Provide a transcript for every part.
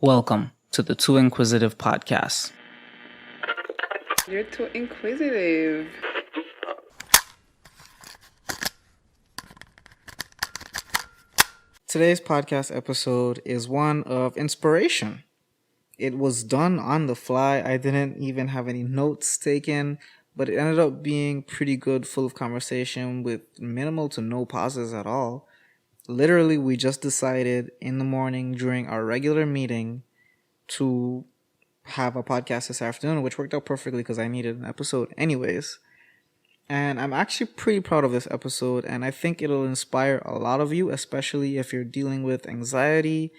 Welcome to the Too Inquisitive podcast. You're too inquisitive. Today's podcast episode is one of inspiration. It was done on the fly. I didn't even have any notes taken, but it ended up being pretty good, full of conversation with minimal to no pauses at all. Literally, we just decided in the morning during our regular meeting to have a podcast this afternoon, which worked out perfectly because I needed an episode anyways. And I'm actually pretty proud of this episode, and I think it'll inspire a lot of you, especially if you're dealing with anxiety,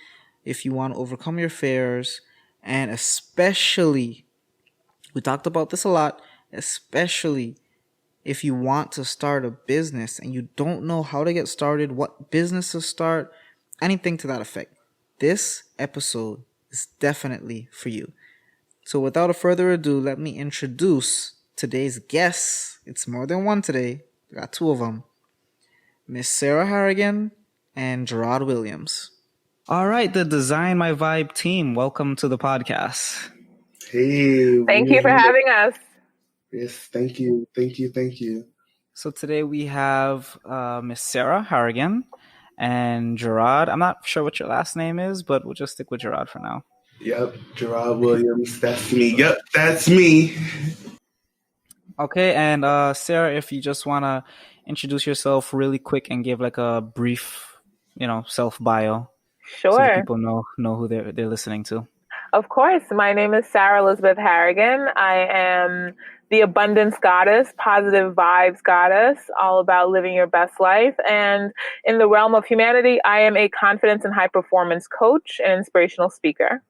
if you want to overcome your fears, and especially, we talked about this a lot, especially if you want to start a business and you don't know how to get started, what business to start, anything to that effect. This episode is definitely for you. So without a further ado, let me introduce today's guests. It's more than one today. We got two of them. Miss Sarah Harrigan and Jerrod Williams. All right, the Design My Vibe team. Welcome to the podcast. Hey. Thank you for having us. Yes, thank you. So today we have Miss Sarah Harrigan and Jerrod. I'm not sure what your last name is, but we'll just stick with Jerrod for now. Yep, Jerrod Williams. That's me. Yep, that's me. Okay, and Sarah, if you just want to introduce yourself really quick and give like a brief, self bio. Sure. So that people know who they're listening to. Of course. My name is Sarah Elizabeth Harrigan. I am the abundance goddess, positive vibes goddess, all about living your best life. And in the realm of humanity, I am a confidence and high performance coach and inspirational speaker.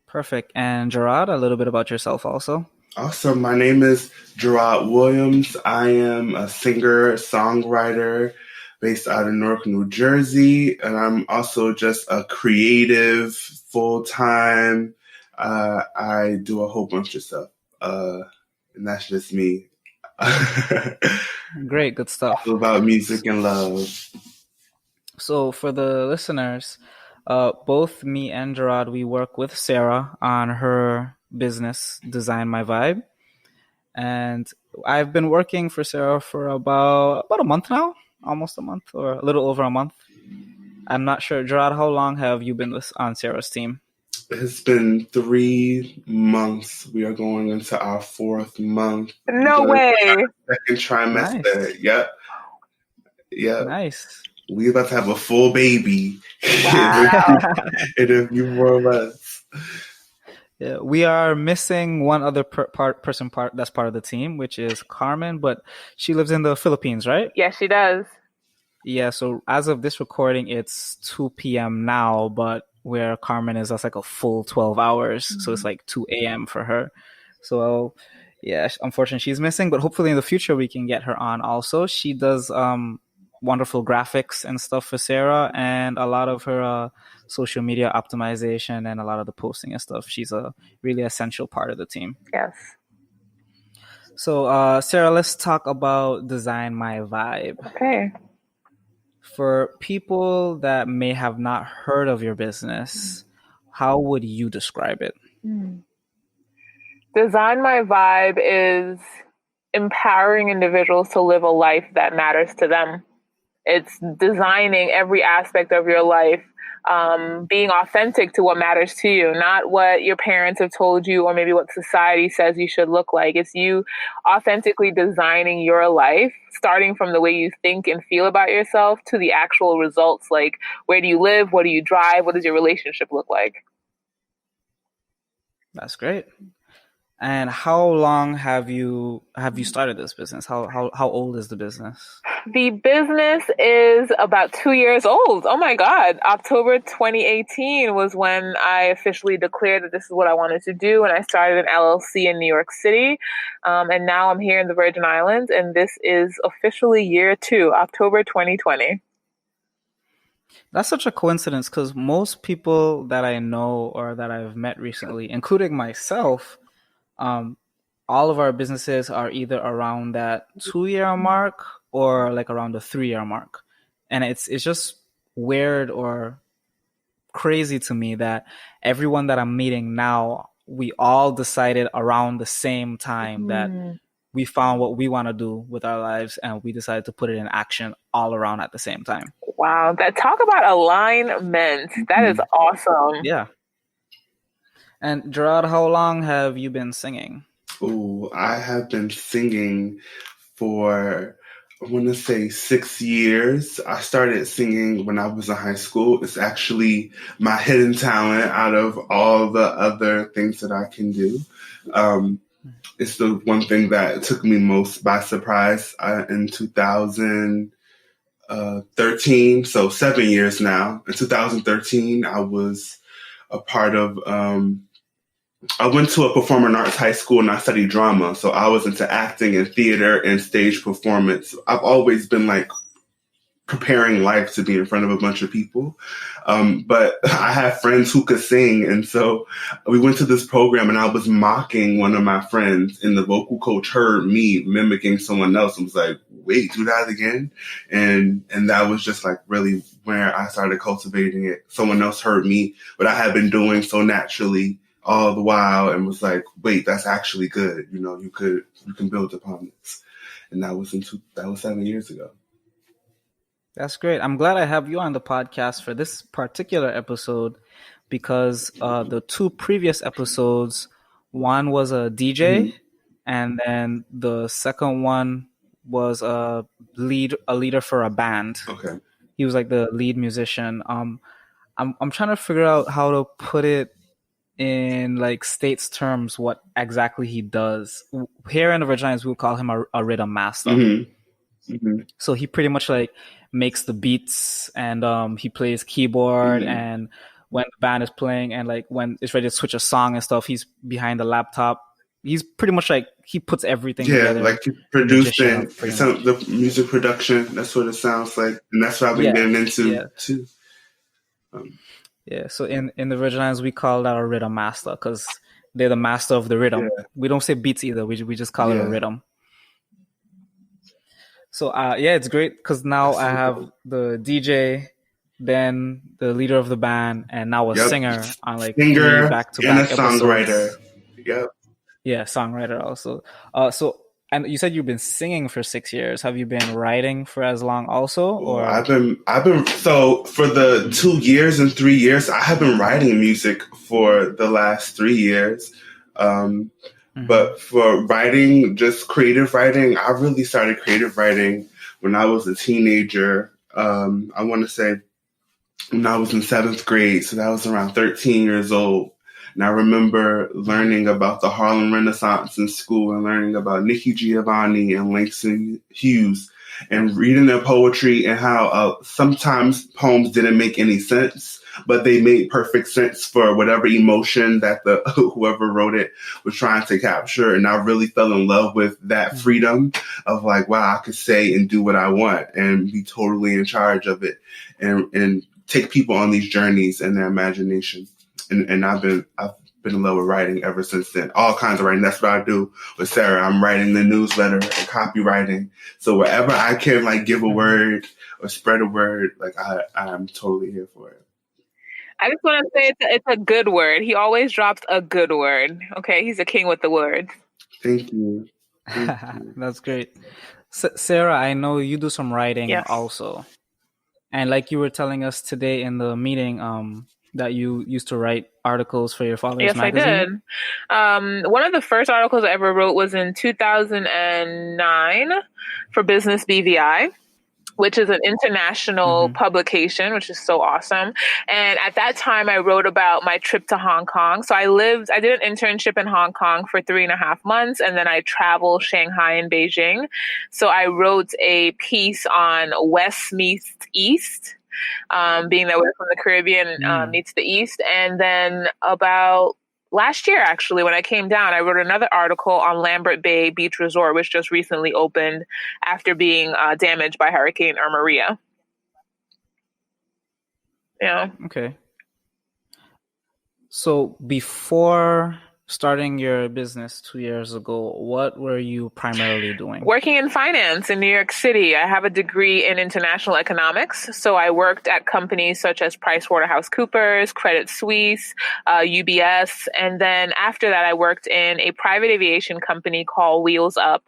Perfect. And Jerrod, a little bit about yourself also. Awesome. My name is Jerrod Williams. I am a singer, songwriter based out of Newark, New Jersey. And I'm also just a creative full-time. I do a whole bunch of stuff. And that's just me. Great. Good stuff. All about music and love. So for the listeners, both me and Jerrod, we work with Sarah on her business, Design My Vibe. And I've been working for Sarah for about a month now, almost a month or a little over a month. I'm not sure. Jerrod, how long have you been on Sarah's team? It's been 3 months. We are going into our 4th month. No way. Second trimester. Nice. Yep. Nice. We about to have a full baby. Wow. in a few more months. Yeah, we are missing one other person that's part of the team, which is Carmen, but she lives in the Philippines, right? Yes, she does. Yeah, so as of this recording, it's 2 p.m. now, but where Carmen is, that's like a full 12 hours. Mm-hmm. So it's like 2 a.m. for her. So yeah, unfortunately she's missing, but hopefully in the future we can get her on also. She does wonderful graphics and stuff for Sarah, and a lot of her social media optimization and a lot of the posting and stuff. She's a really essential part of the team. Yes. So Sarah, let's talk about Design My Vibe. Okay. For people that may have not heard of your business, how would you describe it? Design My Vibe is empowering individuals to live a life that matters to them. It's designing every aspect of your life, being authentic to what matters to you, not what your parents have told you or maybe what society says you should look like. It's you authentically designing your life, starting from the way you think and feel about yourself to the actual results, like where do you live, what do you drive, what does your relationship look like? That's great. And how long have you started this business? How old is the business? The business is about 2 years old. Oh my God. October 2018 was when I officially declared that this is what I wanted to do. And I started an LLC in New York City. And now I'm here in the Virgin Islands. And this is officially year 2, October 2020. That's such a coincidence because most people that I know or that I've met recently, including myself, all of our businesses are either around that 2-year mark or like around the 3-year mark. And it's just weird or crazy to me that everyone that I'm meeting now, we all decided around the same time that we found what we want to do with our lives, and we decided to put it in action all around at the same time. Wow, that talk about alignment. That is awesome. Yeah. And Jerrod, how long have you been singing? Oh, I have been singing for, I want to say 6 years. I started singing when I was in high school. It's actually my hidden talent out of all the other things that I can do. It's the one thing that took me most by surprise in 2013, so 7 years now. In 2013, I was a part of, I went to a performing arts high school and I studied drama. So I was into acting and theater and stage performance. I've always been like preparing life to be in front of a bunch of people. But I have friends who could sing. And so we went to this program and I was mocking one of my friends, and the vocal coach heard me mimicking someone else and was like, wait, do that again? And that was just like really where I started cultivating it. Someone else heard me, what I had been doing so naturally all the while, and was like, wait, that's actually good. You know, you can build upon this. And that was 7 years ago. That's great. I'm glad I have you on the podcast for this particular episode, because the two previous episodes, one was a DJ, and then the second one was a leader for a band. Okay. He was like the lead musician. I'm trying to figure out how to put it in like states terms what exactly he does. Here in the Virginians, we would call him a rhythm master. So he pretty much like makes the beats, and he plays keyboard, and when the band is playing and like when it's ready to switch a song and stuff, he's behind the laptop. He's pretty much like, he puts everything together. Yeah, like producing the music production. That's what it sounds like, and that's what I've been getting into too. Yeah, so in the Virginians, we call that a rhythm master because they're the master of the rhythm. Yeah. We don't say beats either. We just call it a rhythm. So it's great because now I have the DJ, then the leader of the band, and now a singer on like back-to-back episodes. Songwriter. Yep. Yeah, songwriter also. And you said you've been singing for 6 years. Have you been writing for as long also? Or I've been so for the 2 years and 3 years, I have been writing music for the last 3 years. But for writing, just creative writing, I really started creative writing when I was a teenager. I want to say when I was in 7th grade. So that was around 13 years old. And I remember learning about the Harlem Renaissance in school and learning about Nikki Giovanni and Langston Hughes and reading their poetry and how sometimes poems didn't make any sense, but they made perfect sense for whatever emotion that the whoever wrote it was trying to capture. And I really fell in love with that freedom of like, wow, I could say and do what I want and be totally in charge of it and take people on these journeys in their imagination. And I've been in love with writing ever since then. All kinds of writing. That's what I do with Sarah. I'm writing the newsletter and copywriting. So wherever I can like give a word or spread a word, like I'm totally here for it. I just want to say it's a good word. He always drops a good word. Okay, he's a king with the words. Thank you. That's great. Sarah, I know you do some writing also. And like you were telling us today in the meeting, that you used to write articles for your father's magazine? Yes, I did. One of the first articles I ever wrote was in 2009 for Business BVI, which is an international publication, which is so awesome. And at that time, I wrote about my trip to Hong Kong. So I did an internship in Hong Kong for 3.5 months, and then I traveled Shanghai and Beijing. So I wrote a piece on West meets East, being that we're from the Caribbean meets the East. And then about last year, actually, when I came down, I wrote another article on Lambert Bay Beach Resort, which just recently opened after being damaged by Hurricane Maria. Yeah. Okay. So before starting your business 2 years ago, what were you primarily doing? Working in finance in New York City. I have a degree in international economics. So I worked at companies such as PricewaterhouseCoopers, Credit Suisse, UBS. And then after that, I worked in a private aviation company called Wheels Up.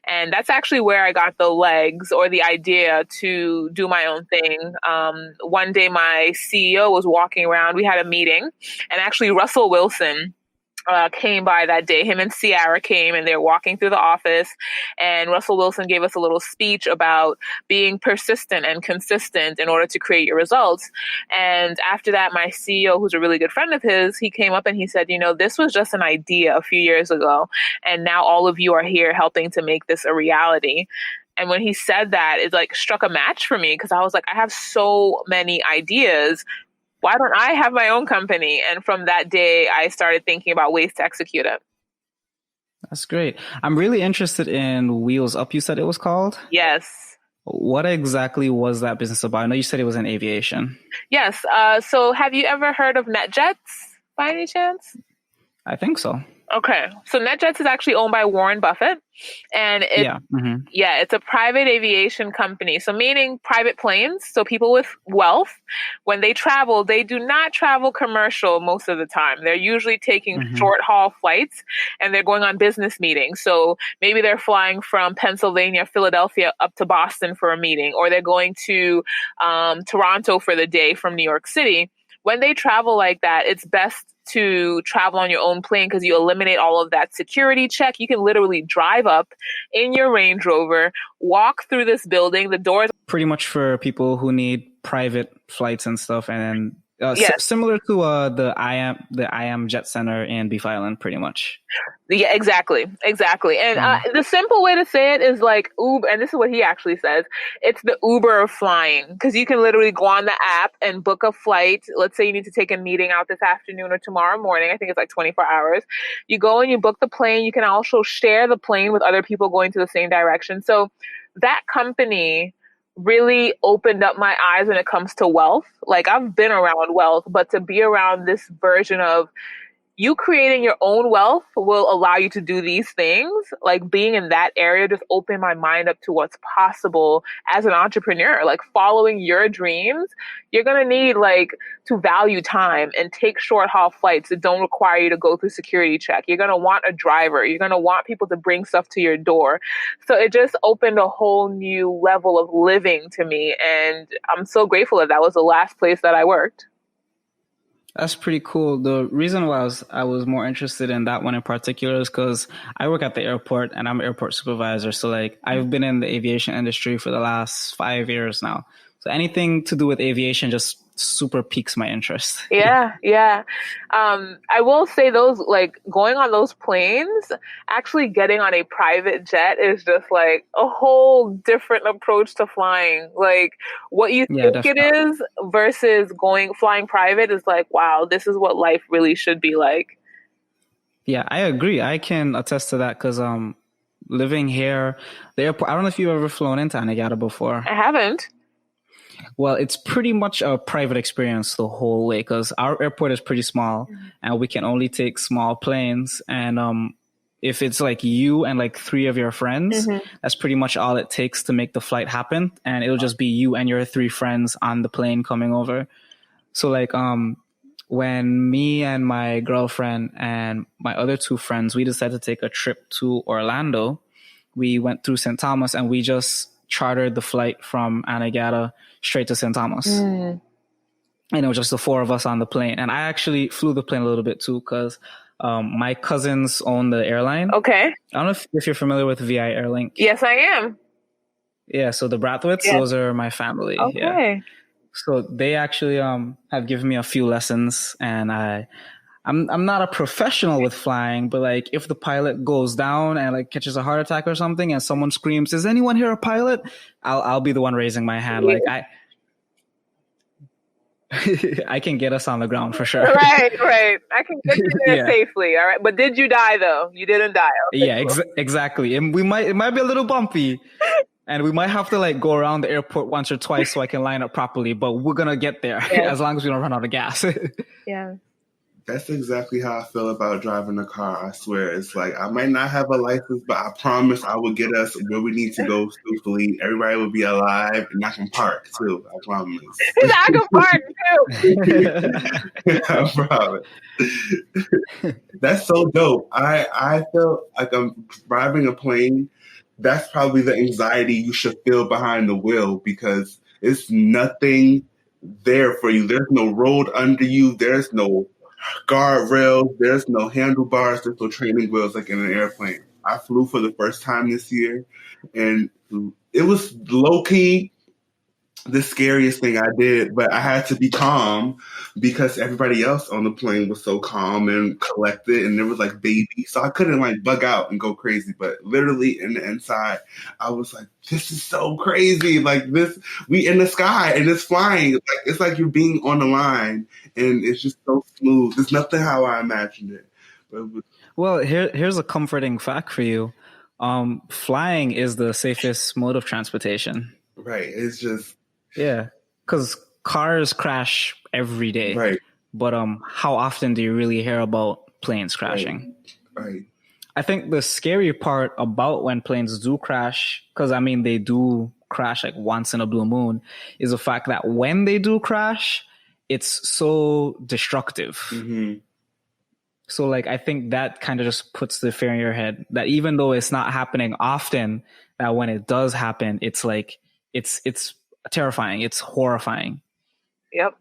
And that's actually where I got the legs or the idea to do my own thing. One day, my CEO was walking around. We had a meeting, and actually Russell Wilson came by that day. Him and Ciara came, and they're walking through the office, and Russell Wilson gave us a little speech about being persistent and consistent in order to create your results. And after that, my CEO, who's a really good friend of his, he came up and he said, this was just an idea a few years ago, and now all of you are here helping to make this a reality. And when he said that, it like struck a match for me, because I was like, I have so many ideas. Why don't I have my own company? And from that day, I started thinking about ways to execute it. That's great. I'm really interested in Wheels Up, you said it was called? Yes. What exactly was that business about? I know you said it was in aviation. Yes. So have you ever heard of NetJets by any chance? I think so. Okay. So NetJets is actually owned by Warren Buffett. And it's a private aviation company. So meaning private planes. So people with wealth, when they travel, they do not travel commercial most of the time. They're usually taking short haul flights, and they're going on business meetings. So maybe they're flying from Pennsylvania, Philadelphia up to Boston for a meeting, or they're going to Toronto for the day from New York City. When they travel like that, it's best to travel on your own plane because you eliminate all of that security check. You can literally drive up in your Range Rover, walk through this building. The doors pretty much for people who need private flights and stuff, and similar to the IAM Jet Center in Beef Island, pretty much. Yeah, exactly. And the simple way to say it is like Uber, and this is what he actually says. It's the Uber of flying, because you can literally go on the app and book a flight. Let's say you need to take a meeting out this afternoon or tomorrow morning. I think it's like 24 hours. You go and you book the plane. You can also share the plane with other people going to the same direction. So that company really opened up my eyes when it comes to wealth. Like, I've been around wealth, but to be around this version of you creating your own wealth will allow you to do these things. Like, being in that area just opened my mind up to what's possible as an entrepreneur. Like, following your dreams, you're going to need to value time and take short haul flights that don't require you to go through security check. You're going to want a driver. You're going to want people to bring stuff to your door. So it just opened a whole new level of living to me. And I'm so grateful that was the last place that I worked. That's pretty cool. The reason why I was more interested in that one in particular is because I work at the airport and I'm an airport supervisor. So I've been in the aviation industry for the last 5 years now. So anything to do with aviation just super piques my interest. Yeah. I will say those, going on those planes, actually getting on a private jet is just a whole different approach to flying. What you think definitely. It is versus flying private is wow, this is what life really should be like. Yeah, I agree. I can attest to that because living here, the airport, I don't know if you've ever flown into Anegada before. I haven't. Well, it's pretty much a private experience the whole way because our airport is pretty small and we can only take small planes. And if it's you and 3 of your friends, that's pretty much all it takes to make the flight happen. And it'll just be you and your 3 friends on the plane coming over. So when me and my girlfriend and my other 2 friends, we decided to take a trip to Orlando, we went through St. Thomas and we just chartered the flight from Anegada straight to St. Thomas. And it was just the 4 of us on the plane. And I actually flew the plane a little bit too because my cousins own the airline. Okay. I don't know if you're familiar with VI Airlink. Yes, I am. Yeah, so the Brathwaites, those are my family. Okay. Yeah. So they actually have given me a few lessons, and I'm not a professional with flying, but if the pilot goes down and catches a heart attack or something, and someone screams, "Is anyone here a pilot?" I'll be the one raising my hand. I can get us on the ground for sure. Right. I can get you there safely. All right, but did you die though? You didn't die. Okay, yeah, exactly. And it might be a little bumpy. And we might have to go around the airport once or twice so I can line up properly, but we're going to get there as long as we don't run out of gas. Yeah. That's exactly how I feel about driving a car. I swear. It's like I might not have a license, but I promise I will get us where we need to go safely. Everybody will be alive, and I can park too. I promise. I can park too. I promise. That's so dope. I feel like I'm driving a plane. That's probably the anxiety you should feel behind the wheel because it's nothing there for you. There's no road under you. There's no guardrails. There's no handlebars. There's no training wheels like in an airplane. I flew for the first time this year, and it was low key the scariest thing I did, but I had to be calm because everybody else on the plane was so calm and collected, and there was like babies, so I couldn't like bug out and go crazy. But literally in the inside, I was like, "This is so crazy! Like this, we in the sky and it's flying. Like it's like you're being on the line, and it's just so smooth. It's nothing how I imagined it." But it was, Well, here's a comforting fact for you. Flying is the safest mode of transportation. right. It's just Yeah, because cars crash every day. right. But how often do you really hear about planes crashing? Right. I think the scary part about when planes do crash, because I mean they do crash like once in a blue moon, is the fact that when they do crash, it's so destructive. Mm-hmm. So like I think that kind of just puts the fear in your head that even though it's not happening often, that when it does happen, it's like it's terrifying. It's horrifying. Yep.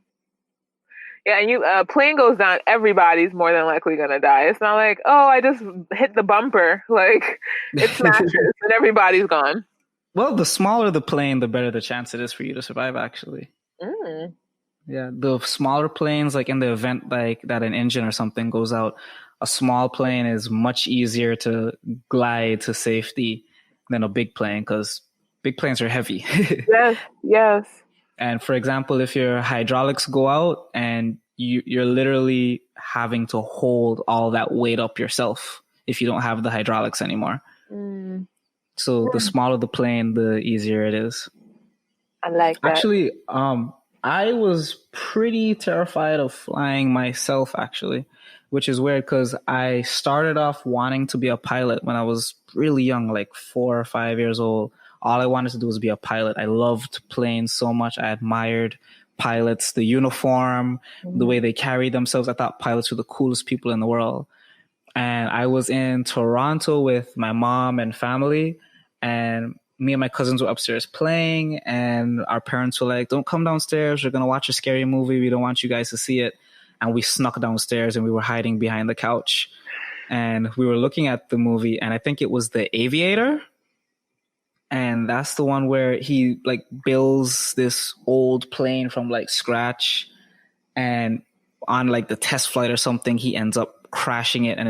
Yeah, and plane goes down, everybody's more than likely gonna die. It's not like, oh, I just hit the bumper. Like it smashes and everybody's gone. Well, the smaller the plane, the better the chance it is for you to survive, actually. Mm. Yeah, the smaller planes, like in the event like that an engine or something goes out, a small plane is much easier to glide to safety than a big plane because big planes are heavy. Yes. And for example, if your hydraulics go out and you're literally having to hold all that weight up yourself if you don't have the hydraulics anymore. Mm. So the smaller the plane, the easier it is. I like that. Actually, I was pretty terrified of flying myself, actually, which is weird because I started off wanting to be a pilot when I was really young, like 4 or 5 years old. All I wanted to do was be a pilot. I loved planes so much. I admired pilots, the uniform, the way they carried themselves. I thought pilots were the coolest people in the world. And I was in Toronto with my mom and family, and me and my cousins were upstairs playing, and our parents were like, don't come downstairs. We're going to watch a scary movie. We don't want you guys to see it. And we snuck downstairs and we were hiding behind the couch. And we were looking at the movie, and I think it was The Aviator. And that's the one where he like builds this old plane from like scratch, and on like the test flight or something, he ends up crashing it, and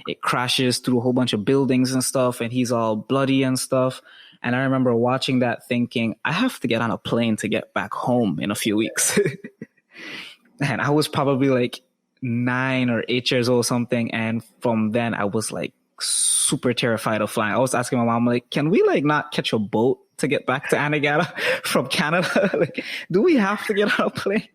it crashes through a whole bunch of buildings and stuff, and he's all bloody and stuff. And I remember watching that thinking, I have to get on a plane to get back home in a few weeks. And I was probably like 9 or 8 years old or something. And from then I was like super terrified of flying. I was asking my mom, like, can we like not catch a boat to get back to Anegada from Canada? Like, do we have to get on a plane?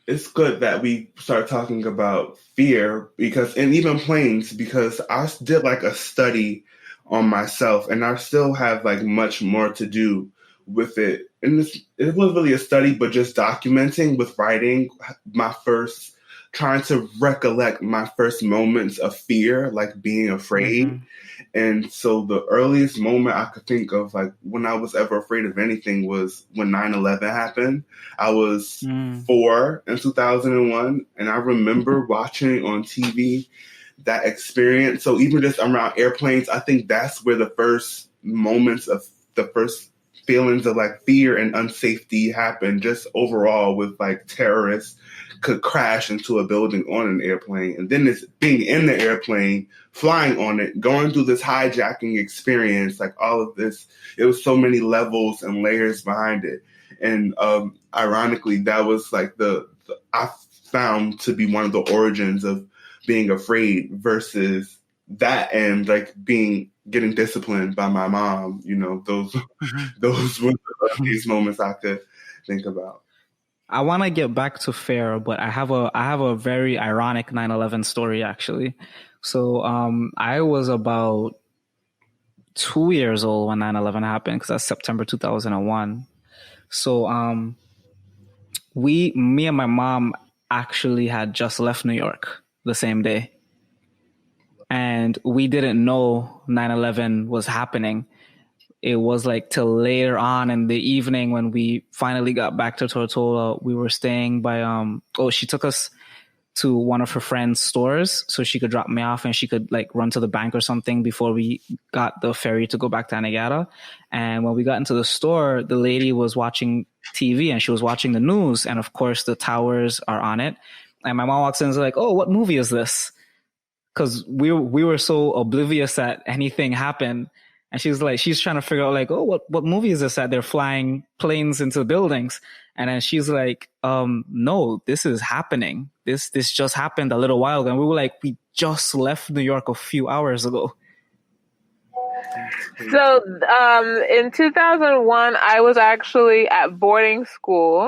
It's good that we start talking about fear and even planes, because I did like a study on myself, and I still have like much more to do with it. And it wasn't really a study, but just documenting with writing trying to recollect my first moments of fear, like being afraid. Mm-hmm. And so the earliest moment I could think of, like when I was ever afraid of anything, was when 9/11 happened. I was 4 in 2001, and I remember watching on TV that experience. So even just around airplanes, I think that's where the first feelings of like fear and unsafety happen, just overall, with like terrorists could crash into a building on an airplane. And then it's being in the airplane, flying on it, going through this hijacking experience, like all of this. It was so many levels and layers behind it. And ironically, that was like I found to be one of the origins of being afraid, versus that and like getting disciplined by my mom. You know, those were these moments I could think about. I want to get back to fair, but I have a very ironic 9/11 story actually. So I was about 2 years old when 9/11 happened because that's September 2001. So me and my mom actually had just left New York the same day, and we didn't know 9/11 was happening. It was like till later on in the evening when we finally got back to Tortola. We were staying by she took us to one of her friend's stores so she could drop me off and she could like run to the bank or something before we got the ferry to go back to Anegada. And when we got into the store, the lady was watching TV and she was watching the news, and of course the towers are on it. And my mom walks in and is like, "Oh, what movie is this?" Because we were so oblivious that anything happened. And she's trying to figure out like, "Oh, what movie is this that they're flying planes into buildings?" And then she's like, "No, this is happening. This just happened a little while ago." And we were like, "We just left New York a few hours ago." So in 2001, I was actually at boarding school.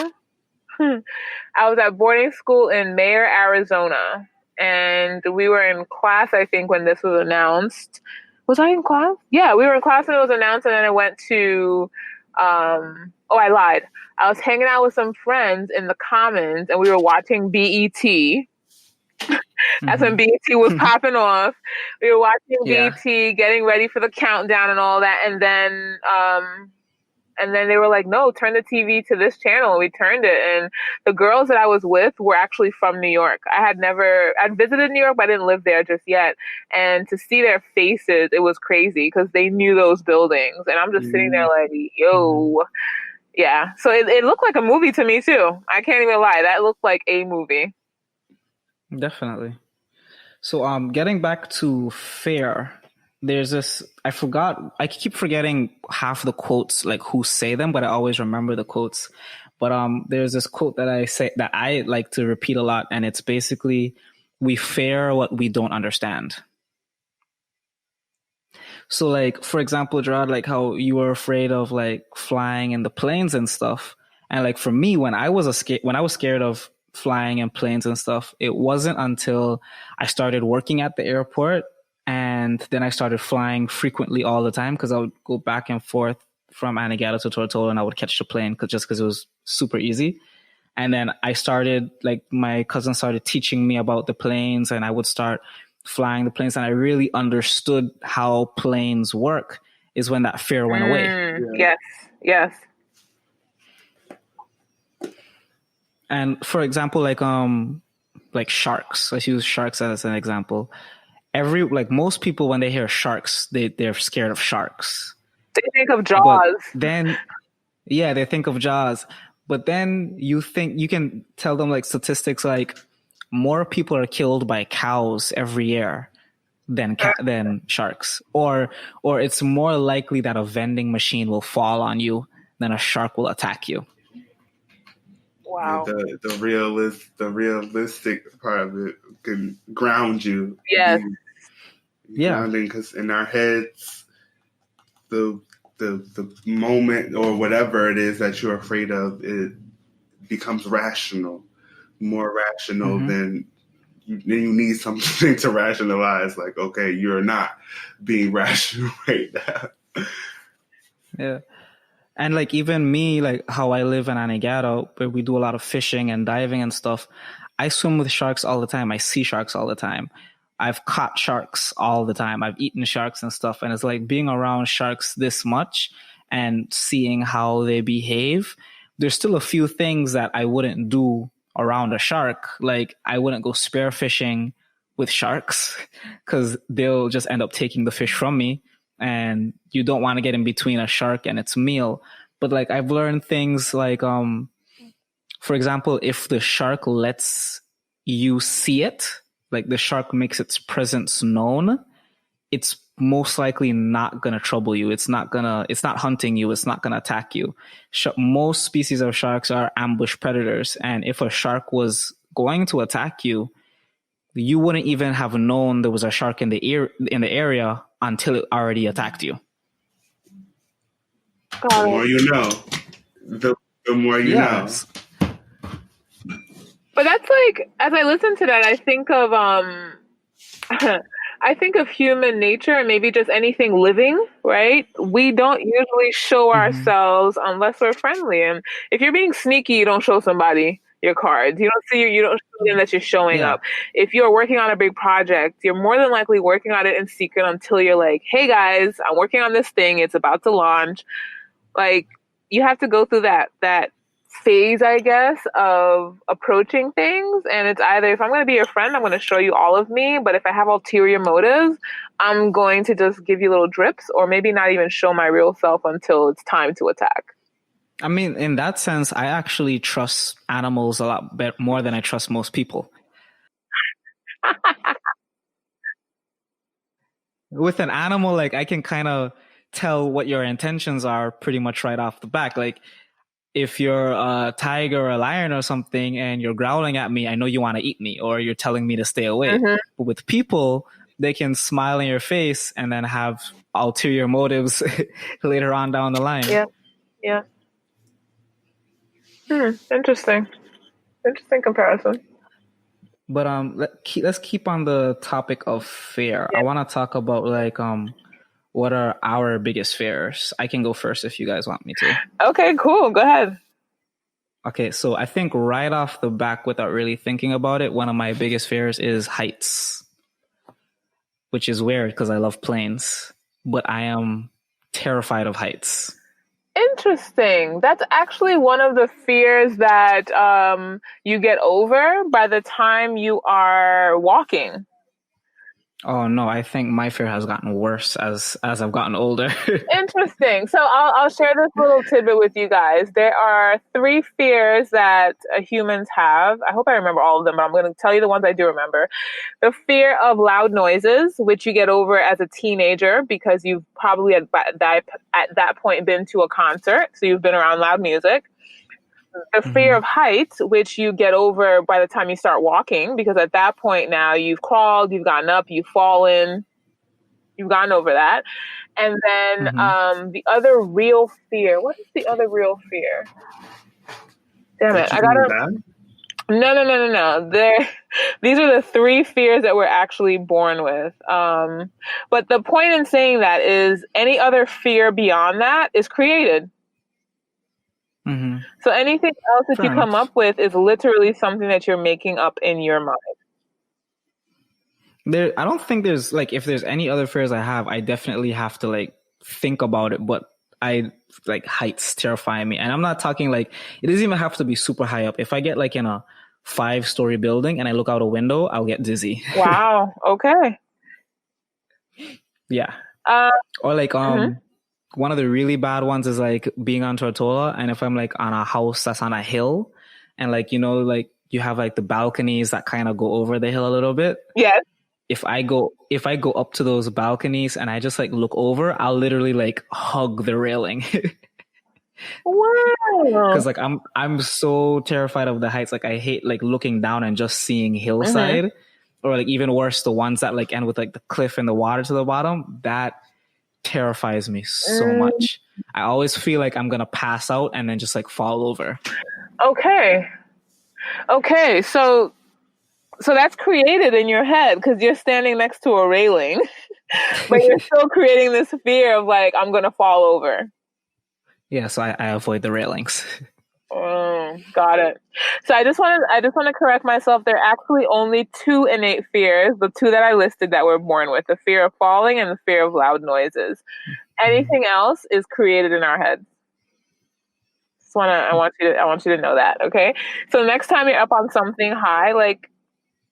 I was at boarding school in Mayer, Arizona. And we were in class, I think, when this was announced. Was I in class? Yeah, we were in class when it was announced, and then I went to, I lied. I was hanging out with some friends in the Commons, and we were watching BET. That's when BET was popping off. We were watching BET, getting ready for the countdown and all that, and then they were like, "No, turn the TV to this channel." And we turned it, and the girls that I was with were actually from New York. I'd visited New York, but I didn't live there just yet. And to see their faces, it was crazy because they knew those buildings. And I'm just sitting there like, yo. Yeah. So it looked like a movie to me too. I can't even lie. That looked like a movie. Definitely. So getting back to fair, there's this, I keep forgetting half the quotes, like who say them, but I always remember the quotes. But there's this quote that I like to repeat a lot, and it's basically, "We fear what we don't understand." So like, for example, Jerrod, like how you were afraid of like flying in the planes and stuff. And like for me, when I was scared of flying in planes and stuff, it wasn't until I started working at the airport, and then I started flying frequently all the time because I would go back and forth from Anegada to Tortola, and I would catch the plane because it was super easy. And then my cousin started teaching me about the planes, and I would start flying the planes, and I really understood how planes work is when that fear went away. Yes. And for example, like sharks, let's use sharks as an example. Most people, when they hear sharks, they're scared of sharks. They think of Jaws. They think of Jaws. But then you can tell them like statistics like more people are killed by cows every year than sharks, or it's more likely that a vending machine will fall on you than a shark will attack you. Wow. The realistic part of it can ground you. Yes. Grounding, because in our heads, the moment or whatever it is that you're afraid of, it becomes more rational than you need something to rationalize. Like, okay, you're not being rational right now. Yeah. And like even me, like how I live in Anegada, where we do a lot of fishing and diving and stuff, I swim with sharks all the time. I see sharks all the time. I've caught sharks all the time. I've eaten sharks and stuff. And it's like being around sharks this much and seeing how they behave. There's still a few things that I wouldn't do around a shark. Like I wouldn't go spearfishing with sharks because they'll just end up taking the fish from me. And you don't want to get in between a shark and its meal. But like I've learned things like, for example, if the shark lets you see it, like the shark makes its presence known, it's most likely not going to trouble you. It's not hunting you. It's not going to attack you. Most species of sharks are ambush predators. And if a shark was going to attack you, you wouldn't even have known there was a shark in the area until it already attacked you. The more you know. The more you know. But that's like, as I listen to that, I think of I think of human nature and maybe just anything living, right? We don't usually show Mm-hmm. ourselves unless we're friendly. And if you're being sneaky, you don't show somebody your cards. You don't show them that you're showing Yeah. up. If you're working on a big project, you're more than likely working on it in secret until you're like, hey guys, I'm working on this thing. It's about to launch. Like, you have to go through that phase, I guess, of approaching things. And it's either, if I'm going to be your friend, I'm going to show you all of me. But if I have ulterior motives, I'm going to just give you little drips, or maybe not even show my real self until it's time to attack. I mean, in that sense, I actually trust animals a lot more than I trust most people. With an animal, like, I can kind of tell what your intentions are pretty much right off the back. Like, if you're a tiger or a lion or something and you're growling at me, I know you want to eat me, or you're telling me to stay away. Mm-hmm. But with people, they can smile in your face and then have ulterior motives later on down the line. Yeah. Yeah. Interesting. Interesting comparison. But let's keep on the topic of fear. Yeah. I want to talk about like what are our biggest fears. I can go first if you guys want me to. Okay, cool. Go ahead. Okay, so I think right off the back, without really thinking about it, one of my biggest fears is heights, which is weird because I love planes, but I am terrified of heights. Interesting. That's actually one of the fears that you get over by the time you are walking. Oh no, I think my fear has gotten worse as I've gotten older. Interesting. So I'll share this little tidbit with you guys. There are 3 fears that humans have. I hope I remember all of them, but I'm going to tell you the ones I do remember. The fear of loud noises, which you get over as a teenager because you've probably at that point been to a concert, so you've been around loud music. The fear of heights, which you get over by the time you start walking, because at that point now you've crawled, you've gotten up, you've fallen, you've gotten over that. And then the other real fear. What is the other real fear? Damn it! I gotta. No. These are the 3 fears that we're actually born with. But the point in saying that is any other fear beyond that is created. Mm-hmm. So anything else that Fair you come enough. up with is literally something that you're making up in your mind. I don't think there's like, if there's any other fears I have, I definitely have to like think about it. But I like heights terrify me, and I'm not talking like it doesn't even have to be super high up. If I get like in a 5-story building and I look out a window, I'll get dizzy. Wow. Okay. Yeah. Or like one of the really bad ones is like being on Tortola, and if I'm like on a house that's on a hill, and like like you have like the balconies that kind of go over the hill a little bit. Yes. If I go up to those balconies and I just like look over, I'll literally like hug the railing. Wow. Because like I'm so terrified of the heights. Like I hate like looking down and just seeing hillside, or like even worse, the ones that like end with like the cliff and the water to the bottom. That terrifies me so much. I always feel like I'm gonna pass out and then just like fall over. Okay. So that's created in your head because you're standing next to a railing, but you're still creating this fear of like, I'm going to fall over. Yeah, so I avoid the railings. Got it. So I just want to correct myself. There are actually only 2 innate fears, the 2 that I listed that we're born with, the fear of falling and the fear of loud noises. Anything else is created in our heads. I want you to know that, okay? So next time you're up on something high, like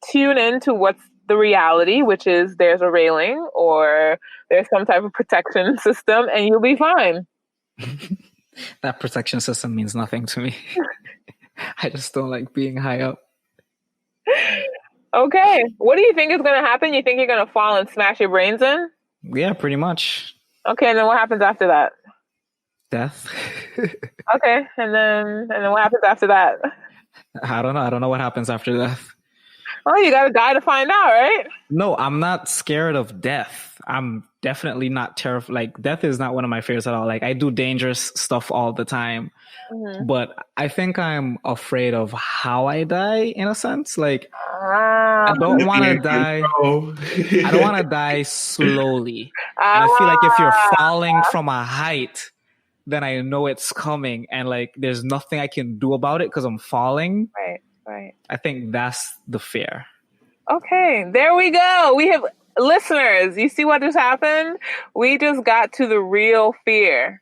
tune into what's the reality, which is there's a railing or there's some type of protection system, and you'll be fine. That protection system means nothing to me. I just don't like being high up. Okay. What do you think is going to happen? You think you're going to fall and smash your brains in? Yeah, pretty much. Okay, and then what happens after that? Death. Okay, and then what happens after that? I don't know what happens after death. Oh, you got to die to find out, right? No, I'm not scared of death. I'm definitely not terrified. Like, death is not one of my fears at all. Like, I do dangerous stuff all the time. But I think I'm afraid of how I die, in a sense. Like, I don't want to die. I don't want to die slowly. And I feel like if you're falling from a height, then I know it's coming, and like there's nothing I can do about it because I'm falling. Right. I think that's the fear. Okay, there we go. We have listeners. You see what just happened? We just got to the real fear.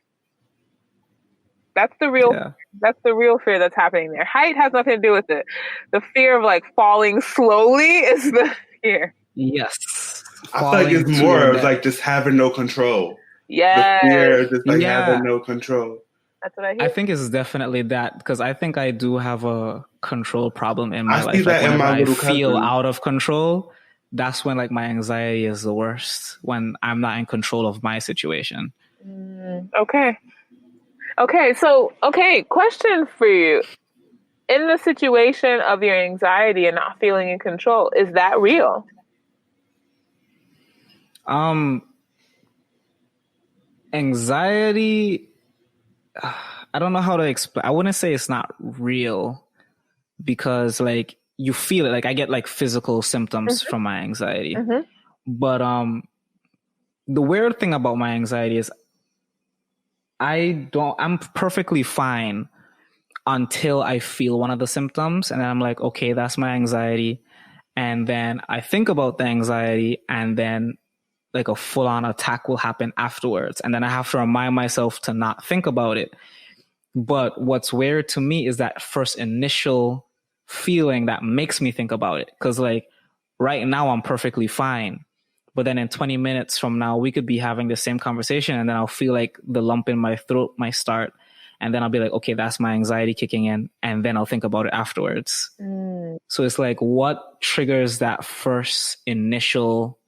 That's the real. Yeah. That's the real fear that's happening there. Height has nothing to do with it. The fear of like falling slowly is the fear. Yes. I feel like it's more of like just having no control. Yeah. The fear of just like having no control. That's what I hear. I think it's definitely that, because I think I do have a control problem in my life. I see that in my little cousin. I feel out of control, that's when like my anxiety is the worst, when I'm not in control of my situation. Okay. So, question for you. In the situation of your anxiety and not feeling in control, is that real? Anxiety, I don't know how to explain. I wouldn't say it's not real, because like you feel it. Like I get like physical symptoms from my anxiety. But the weird thing about my anxiety is I'm perfectly fine until I feel one of the symptoms, and then I'm like, okay, that's my anxiety. And then I think about the anxiety, and then like a full-on attack will happen afterwards. And then I have to remind myself to not think about it. But what's weird to me is that first initial feeling that makes me think about it. Because like right now I'm perfectly fine. But then in 20 minutes from now, we could be having the same conversation, and then I'll feel like the lump in my throat might start. And then I'll be like, okay, that's my anxiety kicking in. And then I'll think about it afterwards. So it's like, what triggers that first initial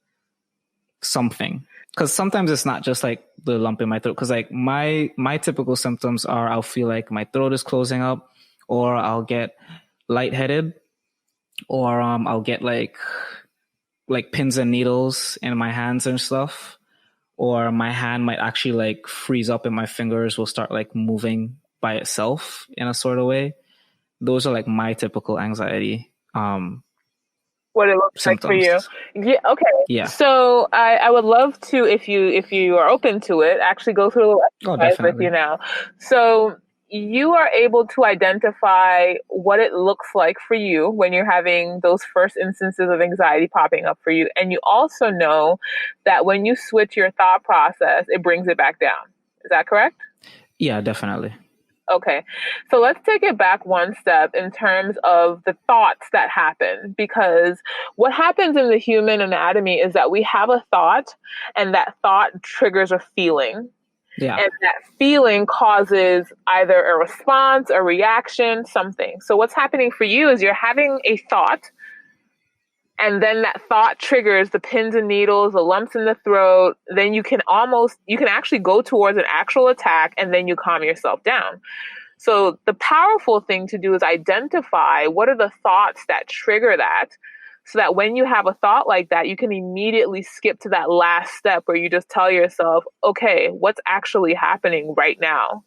something? Because sometimes it's not just like the lump in my throat. Because like my typical symptoms are, I'll feel like my throat is closing up, or I'll get lightheaded, or I'll get like pins and needles in my hands and stuff, or my hand might actually like freeze up and my fingers will start like moving by itself in a sort of way. Those are like my typical anxiety what it looks symptoms. like for you. Yeah. Okay. Yeah. So I would love to, if you are open to it, actually go through a little exercise with you now. So you are able to identify what it looks like for you when you're having those first instances of anxiety popping up for you. And you also know that when you switch your thought process, it brings it back down. Is that correct? Yeah, definitely. Okay. So let's take it back one step in terms of the thoughts that happen, because what happens in the human anatomy is that we have a thought, and that thought triggers a feeling. Yeah. And that feeling causes either a response, a reaction, something. So what's happening for you is you're having a thought, and then that thought triggers the pins and needles, the lumps in the throat. Then you can actually go towards an actual attack, and then you calm yourself down. So the powerful thing to do is identify what are the thoughts that trigger that, so that when you have a thought like that, you can immediately skip to that last step where you just tell yourself, okay, what's actually happening right now?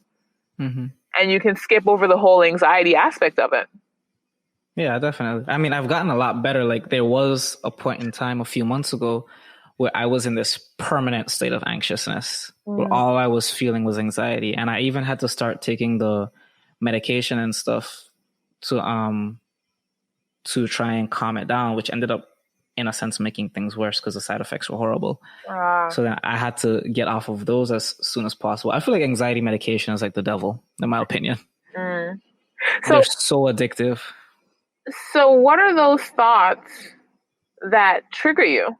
And you can skip over the whole anxiety aspect of it. Yeah, definitely. I mean, I've gotten a lot better. Like there was a point in time a few months ago where I was in this permanent state of anxiousness, where all I was feeling was anxiety. And I even had to start taking the medication and stuff to try and calm it down, which ended up, in a sense, making things worse because the side effects were horrible. So then I had to get off of those as soon as possible. I feel like anxiety medication is like the devil, in my opinion. So they're so addictive. So what are those thoughts that trigger you?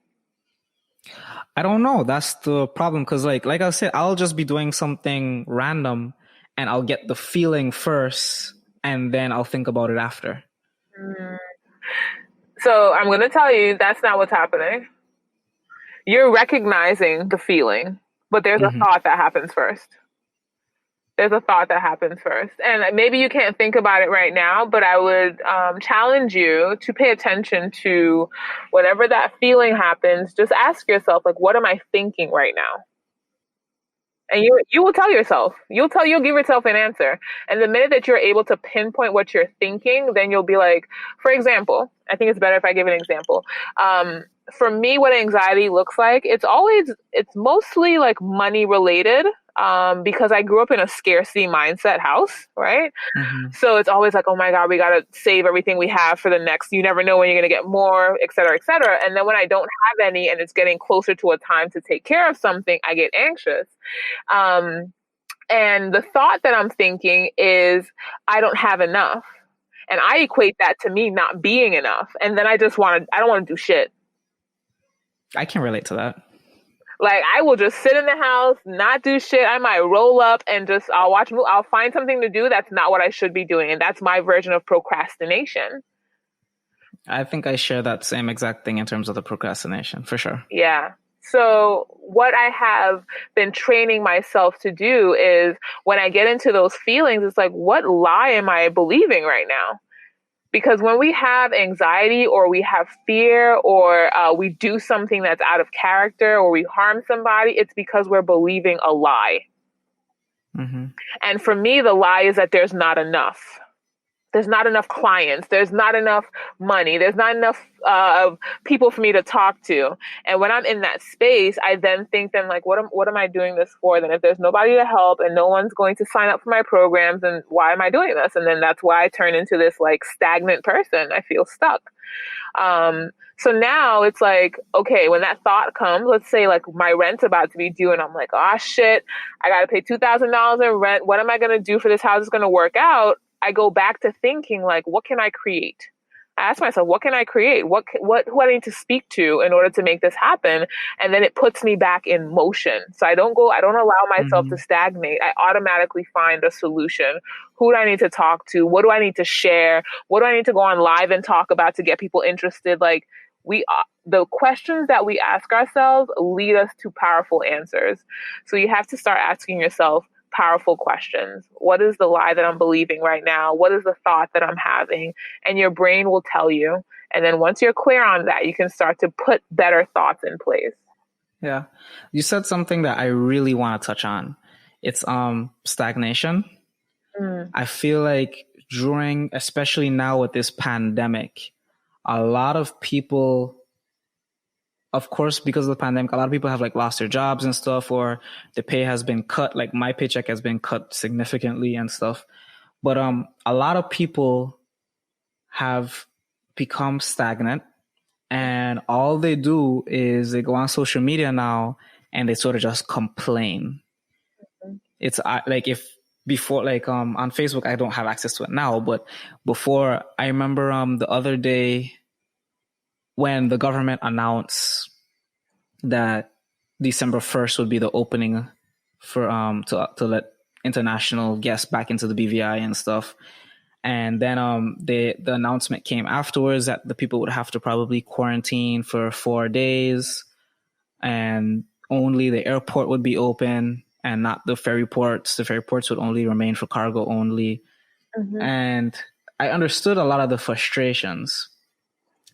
I don't know. That's the problem. Because like I said, I'll just be doing something random and I'll get the feeling first and then I'll think about it after. So I'm going to tell you that's not what's happening. You're recognizing the feeling, but there's a thought that happens first. There's a thought that happens first. And maybe you can't think about it right now, but I would challenge you to pay attention to whenever that feeling happens, just ask yourself, like, what am I thinking right now? And you will tell yourself. You'll give yourself an answer. And the minute that you're able to pinpoint what you're thinking, then you'll be like, for example, I think it's better if I give an example. For me, what anxiety looks like, it's mostly like money related. Because I grew up in a scarcity mindset house, right? Mm-hmm. So it's always like, oh my God, we got to save everything we have for the next, you never know when you're going to get more, et cetera, et cetera. And then when I don't have any and it's getting closer to a time to take care of something, I get anxious. And the thought that I'm thinking is, I don't have enough. And I equate that to me not being enough. And then I don't want to do shit. I can relate to that. Like, I will just sit in the house, not do shit. I might roll up and I'll find something to do that's not what I should be doing. And that's my version of procrastination. I think I share that same exact thing in terms of the procrastination, for sure. Yeah. So what I have been training myself to do is when I get into those feelings, it's like, what lie am I believing right now? Because when we have anxiety or we have fear or we do something that's out of character or we harm somebody, it's because we're believing a lie. Mm-hmm. And for me, the lie is that there's not enough. There's not enough clients. There's not enough money. There's not enough people for me to talk to. And when I'm in that space, I then think like, what am I doing this for? Then if there's nobody to help and no one's going to sign up for my programs, then why am I doing this? And then that's why I turn into this like stagnant person. I feel stuck. So now it's like, okay, when that thought comes, let's say like my rent's about to be due and I'm like, oh shit, I got to pay $2,000 in rent. What am I going to do for this? How is this going to work out? I go back to thinking like, what can I create? I ask myself, what can I create? Who I need to speak to in order to make this happen? And then it puts me back in motion. So I don't allow myself to stagnate. I automatically find a solution. Who do I need to talk to? What do I need to share? What do I need to go on live and talk about to get people interested? Like the questions that we ask ourselves lead us to powerful answers. So you have to start asking yourself powerful questions. What is the lie that I'm believing right now? What is the thought that I'm having? And your brain will tell you. And then once you're clear on that, you can start to put better thoughts in place. Yeah. You said something that I really want to touch on. It's stagnation. I feel like especially now with this pandemic, a lot of people, of course, because of the pandemic, a lot of people have like lost their jobs and stuff, or the pay has been cut. Like my paycheck has been cut significantly and stuff. But a lot of people have become stagnant, and all they do is they go on social media now and they sort of just complain. It's like if before, like on Facebook, I don't have access to it now, but before, I remember the other day when the government announced that December 1st would be the opening for to let international guests back into the BVI and stuff. And then the announcement came afterwards that the people would have to probably quarantine for 4 days, and only the airport would be open and not the ferry ports. The ferry ports would only remain for cargo only. Mm-hmm. And I understood a lot of the frustrations,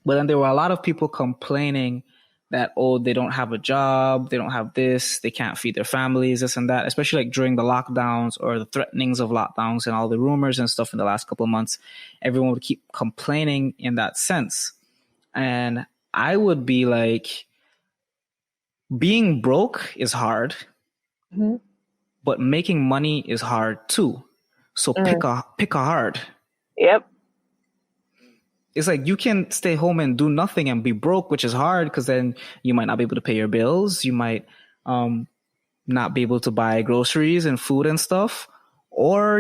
but then there were a lot of people complaining that, oh, they don't have a job, they don't have this, they can't feed their families, this and that, especially like during the lockdowns or the threatenings of lockdowns and all the rumors and stuff in the last couple of months. Everyone would keep complaining in that sense. And I would be like, being broke is hard, but making money is hard too. So pick a hard. Yep. It's like you can stay home and do nothing and be broke, which is hard because then you might not be able to pay your bills. You might not be able to buy groceries and food and stuff. Or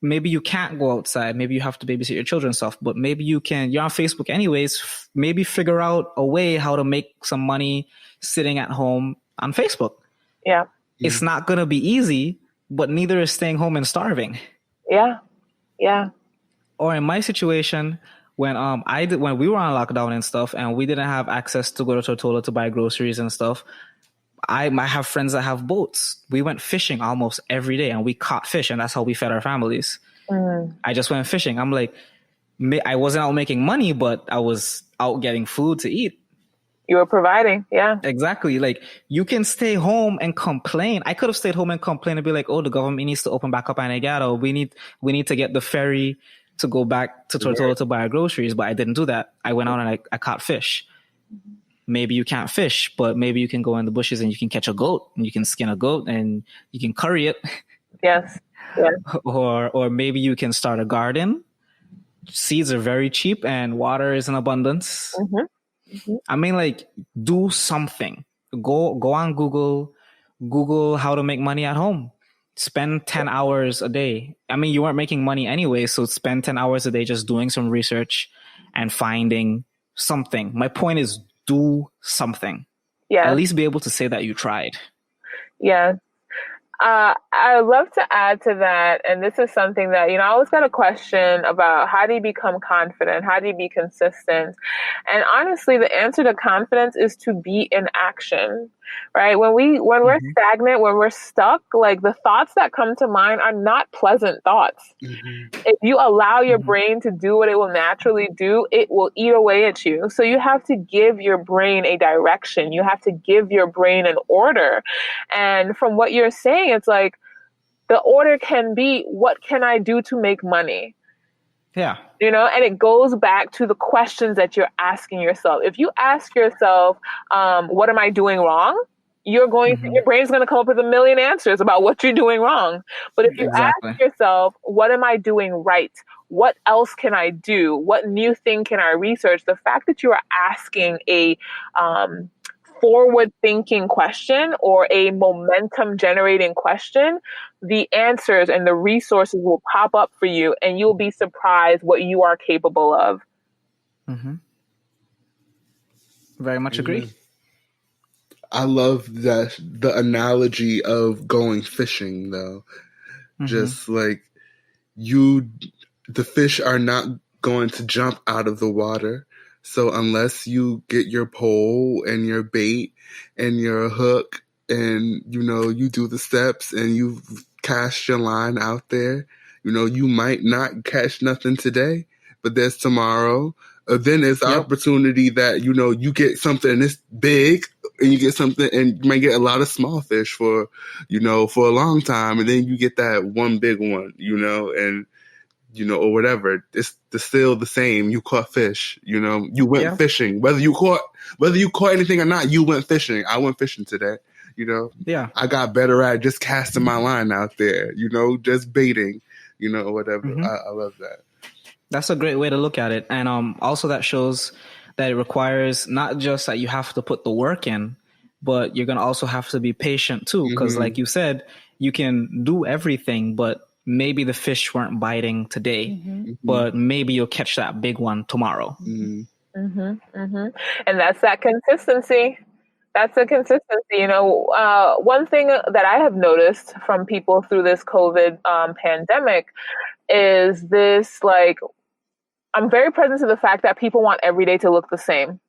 maybe you can't go outside. Maybe you have to babysit your children and stuff. But maybe you're on Facebook anyways. Maybe figure out a way how to make some money sitting at home on Facebook. Yeah. It's not going to be easy, but neither is staying home and starving. Yeah. Yeah. Or in my situation, when we were on lockdown and stuff, and we didn't have access to go to Tortola to buy groceries and stuff, I might have friends that have boats. We went fishing almost every day and we caught fish, and that's how we fed our families. I just went fishing. I'm like, I wasn't out making money, but I was out getting food to eat. You were providing, yeah. Exactly. Like, you can stay home and complain. I could have stayed home and complained and be like, "Oh, the government needs to open back up Anegado. We need to get the ferry to go back to Tortola to buy our groceries." But I didn't do that. I went out and I caught fish. Maybe you can't fish, but maybe you can go in the bushes and you can catch a goat and you can skin a goat and you can curry it. Yes. Yeah. Or maybe you can start a garden. Seeds are very cheap and water is in abundance. I mean, like, do something. Go on Google how to make money at home. Spend 10 hours a day. I mean, you weren't making money anyway, so spend 10 hours a day just doing some research and finding something. My point is, do something. Yeah. At least be able to say that you tried. Yeah. I would love to add to that, and this is something that, I always got a question about: how do you become confident? How do you be consistent? And honestly, the answer to confidence is to be in action, right? When we're stagnant, when we're stuck, like, the thoughts that come to mind are not pleasant thoughts. If you allow your brain to do what it will naturally do, it will eat away at you. So you have to give your brain a direction. You have to give your brain an order. And from what you're saying, it's like, the order can be, what can I do to make money? Yeah. And it goes back to the questions that you're asking yourself. If you ask yourself, what am I doing wrong? Your brain's going to come up with a million answers about what you're doing wrong. But if you ask yourself, what am I doing right? What else can I do? What new thing can I research? The fact that you are asking a forward-thinking question or a momentum-generating question, the answers and the resources will pop up for you, and you'll be surprised what you are capable of. Very much agree. I love the analogy of going fishing, though. Just like the fish are not going to jump out of the water. So unless you get your pole and your bait and your hook and, you do the steps and you cast your line out there, you might not catch nothing today, but there's tomorrow. Then there's the opportunity that, you get something and it's big, and you get something and you might get a lot of small fish for a long time. And then you get that one big one, and, or whatever. It's still the same. You caught fish, you went fishing, whether you caught anything or not, you went fishing. I went fishing today, I got better at just casting my line out there, just baiting, or whatever. I love that. That's a great way to look at it. And also that shows that it requires not just that you have to put the work in, but you're going to also have to be patient too. Because like you said, you can do everything, but maybe the fish weren't biting today, but maybe you'll catch that big one tomorrow. And that's that consistency. That's the consistency. One thing that I have noticed from people through this COVID pandemic is this, like, I'm very present to the fact that people want every day to look the same.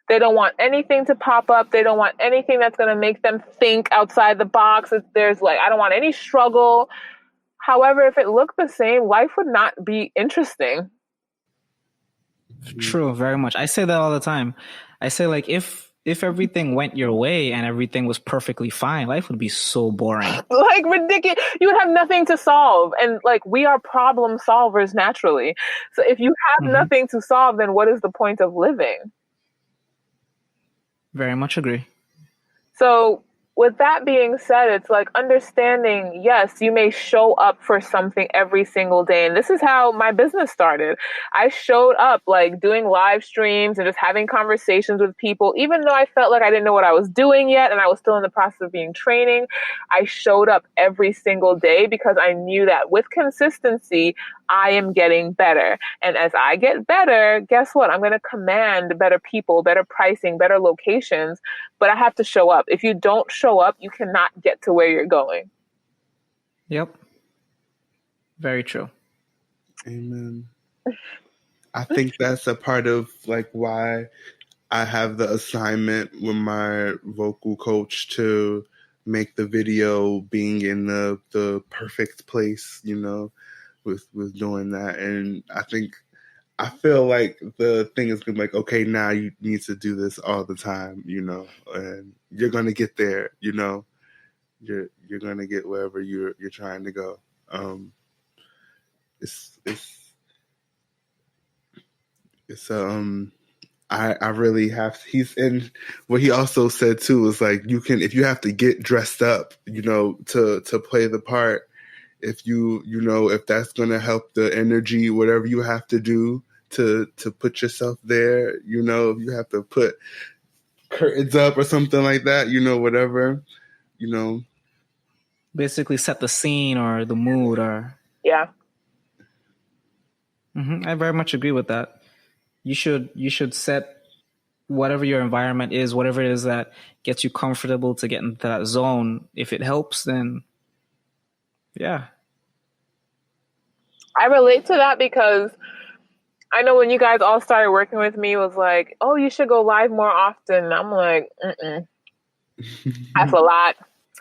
They don't want anything to pop up. They don't want anything that's going to make them think outside the box. I don't want any struggle. However, if it looked the same, life would not be interesting. True, very much. I say that all the time. I say, like, if everything went your way and everything was perfectly fine, life would be so boring. Like, ridiculous. You would have nothing to solve. And, like, we are problem solvers naturally. So if you have nothing to solve, then what is the point of living? Very much agree. So with that being said, it's like understanding, yes, you may show up for something every single day. And this is how my business started. I showed up, like, doing live streams and just having conversations with people, even though I felt like I didn't know what I was doing yet and I was still in the process of being training. I showed up every single day because I knew that with consistency, I am getting better. And as I get better, guess what? I'm going to command better people, better pricing, better locations, but I have to show up. If you don't show up, you cannot get to where you're going. Yep. Very true. Amen. I think that's a part of, like, why I have the assignment with my vocal coach to make the video being in the perfect place, with doing that. And I feel like the thing is gonna be like, okay, now you need to do this all the time, and you're gonna get there, you're gonna get wherever you're trying to go. It's I really have. He's in. What he also said too is like, you can, if you have to get dressed up, to play the part. If if that's gonna help the energy, whatever you have to do to put yourself there. If you have to put curtains up or something like that. Whatever. Basically, set the scene or the mood, or Yeah. I very much agree with that. You should set whatever your environment is, whatever it is that gets you comfortable to get into that zone. If it helps, then yeah. I relate to that because I know when you guys all started working with me, it was like, oh, you should go live more often. I'm like, that's a lot.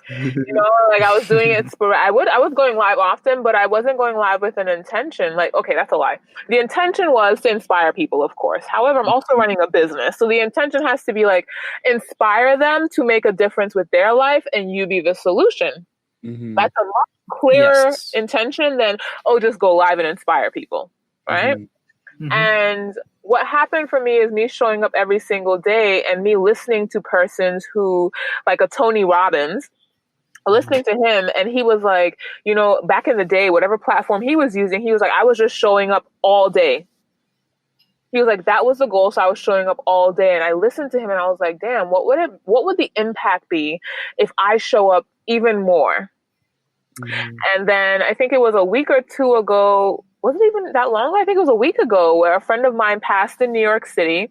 Like I was doing it. I was going live often, but I wasn't going live with an intention. Like, okay, that's a lie. The intention was to inspire people, of course. However, I'm also running a business. So the intention has to be like, inspire them to make a difference with their life and you be the solution. Mm-hmm. That's a much clearer intention than, oh, just go live and inspire people. Right. Mm-hmm. And what happened for me is me showing up every single day and me listening to persons who, like a Tony Robbins, listening to him, and he was like, back in the day, whatever platform he was using, he was like, I was just showing up all day. He was like, that was the goal. So I was showing up all day. And I listened to him and I was like, damn, what would the impact be if I show up even more? Mm-hmm. And then I think it was a week or two ago, wasn't even that long. I think it was a week ago, where a friend of mine passed in New York City.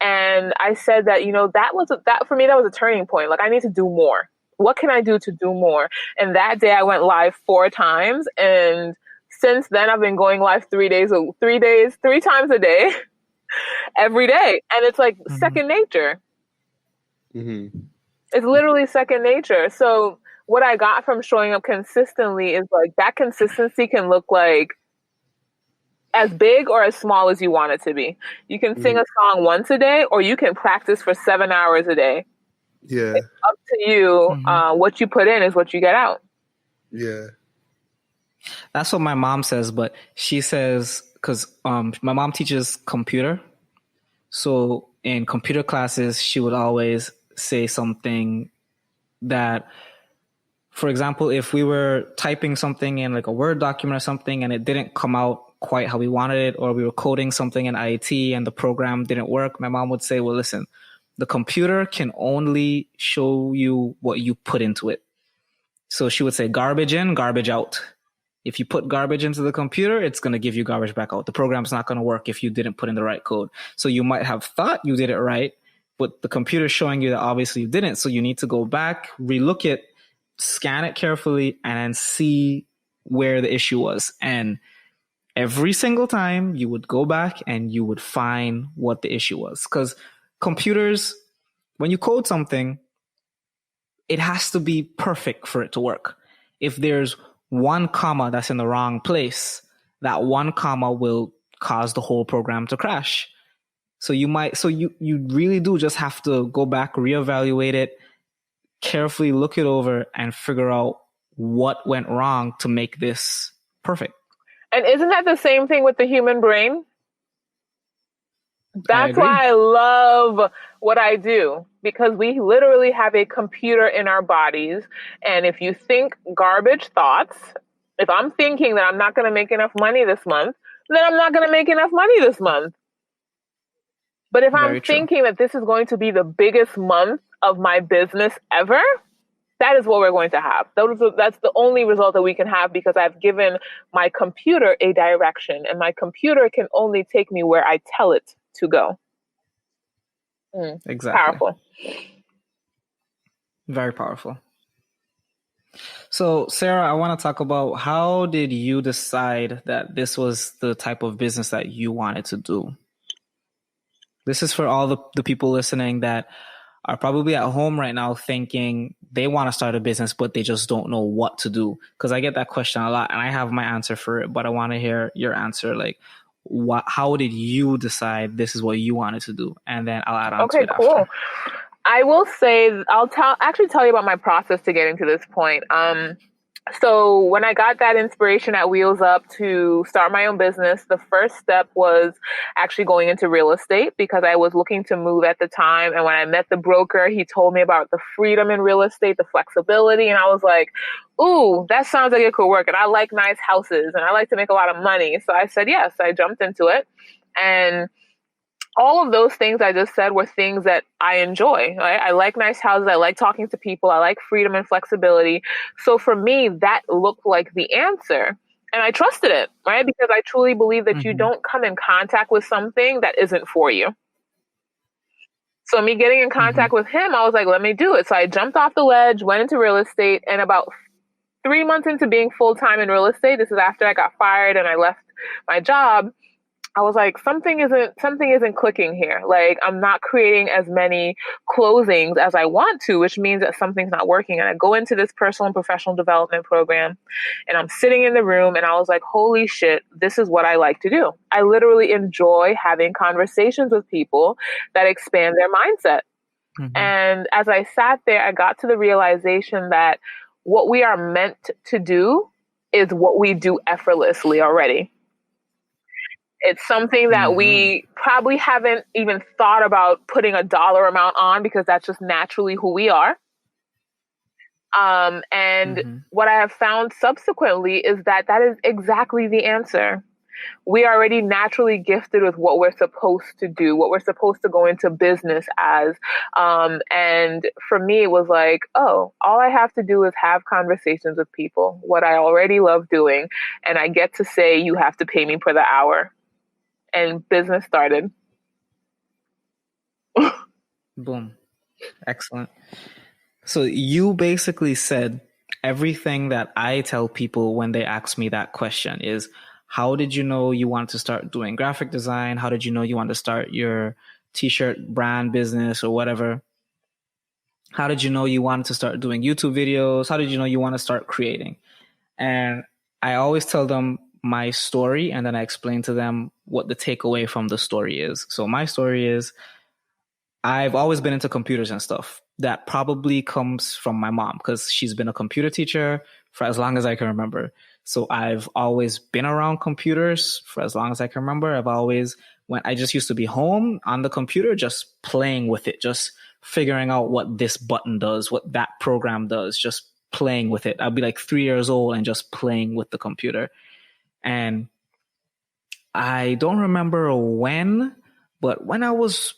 And I said that, that for me, that was a turning point. Like, I need to do more. What can I do to do more? And that day I went live 4 times. And since then I've been going live 3 times a day, every day. And it's like second nature. Mm-hmm. It's literally second nature. So what I got from showing up consistently is like, that consistency can look like as big or as small as you want it to be. You can sing a song once a day, or you can practice for 7 hours a day. Yeah. It's up to you. What you put in is what you get out. Yeah. That's what my mom says, but she says, because my mom teaches computer. So in computer classes, she would always say something that, for example, if we were typing something in like a Word document or something and it didn't come out quite how we wanted it, or we were coding something in IT and the program didn't work, my mom would say, well, listen, the computer can only show you what you put into it. So she would say garbage in, garbage out. If you put garbage into the computer, it's going to give you garbage back out. The program's not going to work if you didn't put in the right code. So you might have thought you did it right, but the computer's showing you that obviously you didn't. So you need to go back, relook it, scan it carefully, and then see where the issue was. And every single time you would go back and you would find what the issue was. Because computers, when you code something, it has to be perfect for it to work. If there's one comma that's in the wrong place, that one comma will cause the whole program to crash. So you really do just have to go back, reevaluate it, carefully look it over, and figure out what went wrong to make this perfect. And isn't that the same thing with the human brain? That's why I love what I do, because we literally have a computer in our bodies. And if you think garbage thoughts, if I'm thinking that I'm not going to make enough money this month, then I'm not going to make enough money this month. But if I'm thinking that this is going to be the biggest month of my business ever, that is what we're going to have. That's the only result that we can have, because I've given my computer a direction, and my computer can only take me where I tell it to go. Exactly. Powerful. Very powerful. So, Sarah, I want to talk about, how did you decide that this was the type of business that you wanted to do? This is for all the people listening that are probably at home right now thinking they want to start a business, but they just don't know what to do. Because I get that question a lot, and I have my answer for it, but I want to hear your answer. Like, how did you decide this is what you wanted to do? And then I'll add on to it cool. after. I will say, I'll tell you about my process to getting to this point. So when I got that inspiration at Wheels Up to start my own business, the first step was actually going into real estate because I was looking to move at the time. And when I met the broker, he told me about the freedom in real estate, the flexibility. And I was like, ooh, that sounds like it could work. And I like nice houses and I like to make a lot of money. So I said, yes, I jumped into it. And all of those things I just said were things that I enjoy. Right? I like nice houses. I like talking to people. I like freedom and flexibility. So for me, that looked like the answer. And I trusted it, right? Because I truly believe that you don't come in contact with something that isn't for you. So me getting in contact with him, I was like, let me do it. So I jumped off the ledge, went into real estate, and about 3 months into being full-time in real estate, this is after I got fired and I left my job, I was like, something isn't clicking here. Like, I'm not creating as many closings as I want to, which means that something's not working. And I go into this personal and professional development program and I'm sitting in the room and I was like, holy shit, this is what I like to do. I literally enjoy having conversations with people that expand their mindset. And as I sat there, I got to the realization that what we are meant to do is what we do effortlessly already. It's something that we probably haven't even thought about putting a dollar amount on because that's just naturally who we are. And what I have found subsequently is that that is exactly the answer. We are already naturally gifted with what we're supposed to do, what we're supposed to go into business as. And for me, it was like, oh, all I have to do is have conversations with people, what I already love doing. And I get to say, you have to pay me per the hour. And business started. Boom. Excellent. So you basically said everything that I tell people when they ask me that question is, how did you know you wanted to start doing graphic design? How did you know you wanted to start your t-shirt brand business or whatever? How did you know you wanted to start doing YouTube videos? How did you know you want to start creating? And I always tell them my story, and then I explain to them what the takeaway from the story is. So my story is, I've always been into computers and stuff. That probably comes from my mom because she's been a computer teacher for as long as I can remember. So I've always been around computers for as long as I can remember. I just used to be home on the computer, just playing with it, just figuring out what this button does, what that program does, just playing with it. I'd be like 3 years old and just playing with the computer. And I don't remember when, but when I was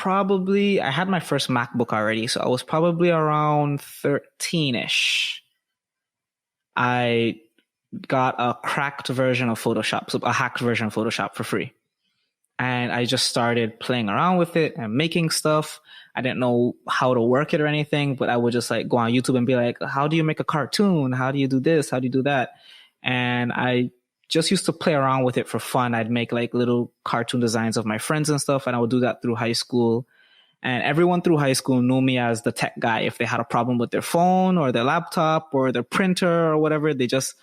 I had my first MacBook already. So I was probably around 13-ish. I got a cracked version of Photoshop, so a hacked version of Photoshop for free. And I just started playing around with it and making stuff. I didn't know how to work it or anything, but I would just like go on YouTube and be like, how do you make a cartoon? How do you do this? How do you do that? And I just used to play around with it for fun. I'd make like little cartoon designs of my friends and stuff. And I would do that through high school. And everyone through high school knew me as the tech guy. If they had a problem with their phone or their laptop or their printer or whatever, they just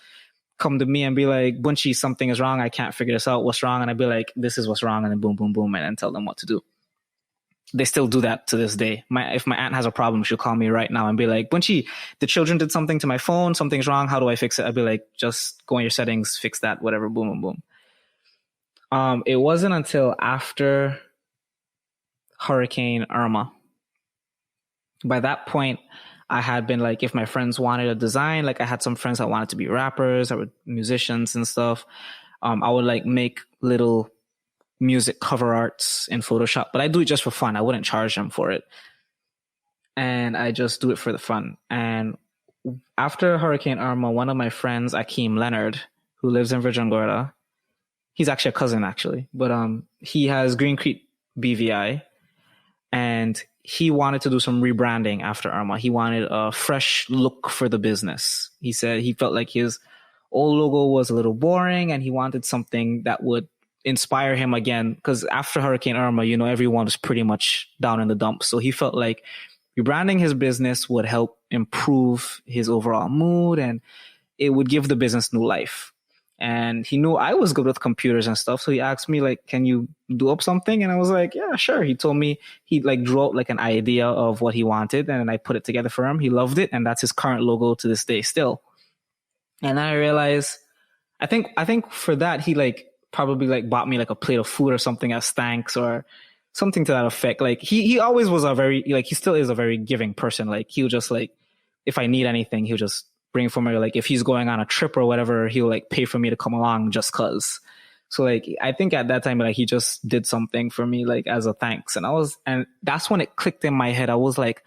come to me and be like, Bunchy, something is wrong. I can't figure this out. What's wrong? And I'd be like, this is what's wrong. And then boom, boom, boom. And then tell them what to do. They still do that to this day. If my aunt has a problem, she'll call me right now and be like, Bunchy, the children did something to my phone. Something's wrong. How do I fix it? I'd be like, just go in your settings, fix that, whatever, boom, boom, boom. It wasn't until after Hurricane Irma. By that point, I had been like, if my friends wanted a design, like I had some friends that wanted to be rappers or musicians and stuff. I would like make little music cover arts in Photoshop, but I do it just for fun. I wouldn't charge them for it. And I just do it for the fun. And after Hurricane Irma, one of my friends, Akeem Leonard, who lives in Virgin Gorda, he's actually a cousin actually, but he has Green Creek BVI, and he wanted to do some rebranding after Irma. He wanted a fresh look for the business. He said he felt like his old logo was a little boring and he wanted something that would inspire him again, because after Hurricane Irma, everyone was pretty much down in the dumps. So he felt like rebranding his business would help improve his overall mood, and it would give the business new life. And he knew I was good with computers and stuff. So he asked me, like, can you do up something? And I was like, yeah, sure. He told me he like drew out like an idea of what he wanted, and I put it together for him. He loved it. And that's his current logo to this day still. And I realized, I think for that, he like probably like bought me like a plate of food or something as thanks, or something to that effect. Like he always was he still is a very giving person. Like he'll just like, if I need anything, he'll just bring for me. Like if he's going on a trip or whatever, he'll like pay for me to come along just cause. So like, I think at that time, like he just did something for me, like as a thanks. And that's when it clicked in my head. I was like,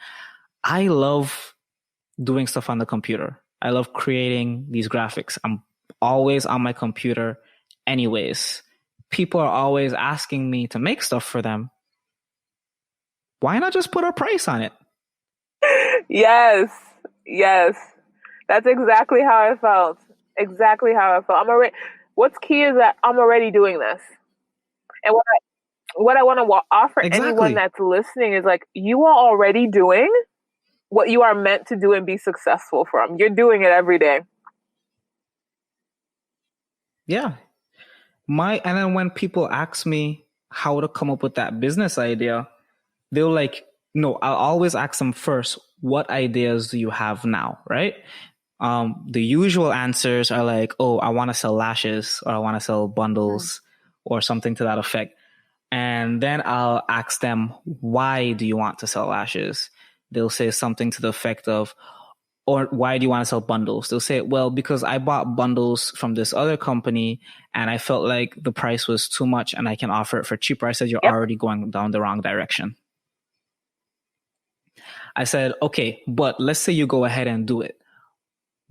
I love doing stuff on the computer. I love creating these graphics. I'm always on my computer anyways. People are always asking me to make stuff for them. Why not just put a price on it? Yes. That's exactly how I felt. What's key is that I'm already doing this. And what I want to offer anyone that's listening is like, you are already doing what you are meant to do and be successful from. You're doing it every day. Yeah. And then when people ask me how to come up with that business idea, they'll like, no, I'll always ask them first, what ideas do you have now, right? The usual answers are like, oh, I want to sell lashes, or I want to sell bundles, or something to that effect. And then I'll ask them, why do you want to sell lashes? They'll say something to the effect of, or why do you want to sell bundles? They'll say, well, because I bought bundles from this other company and I felt like the price was too much and I can offer it for cheaper. I said, you're already going down the wrong direction. I said, okay, but let's say you go ahead and do it.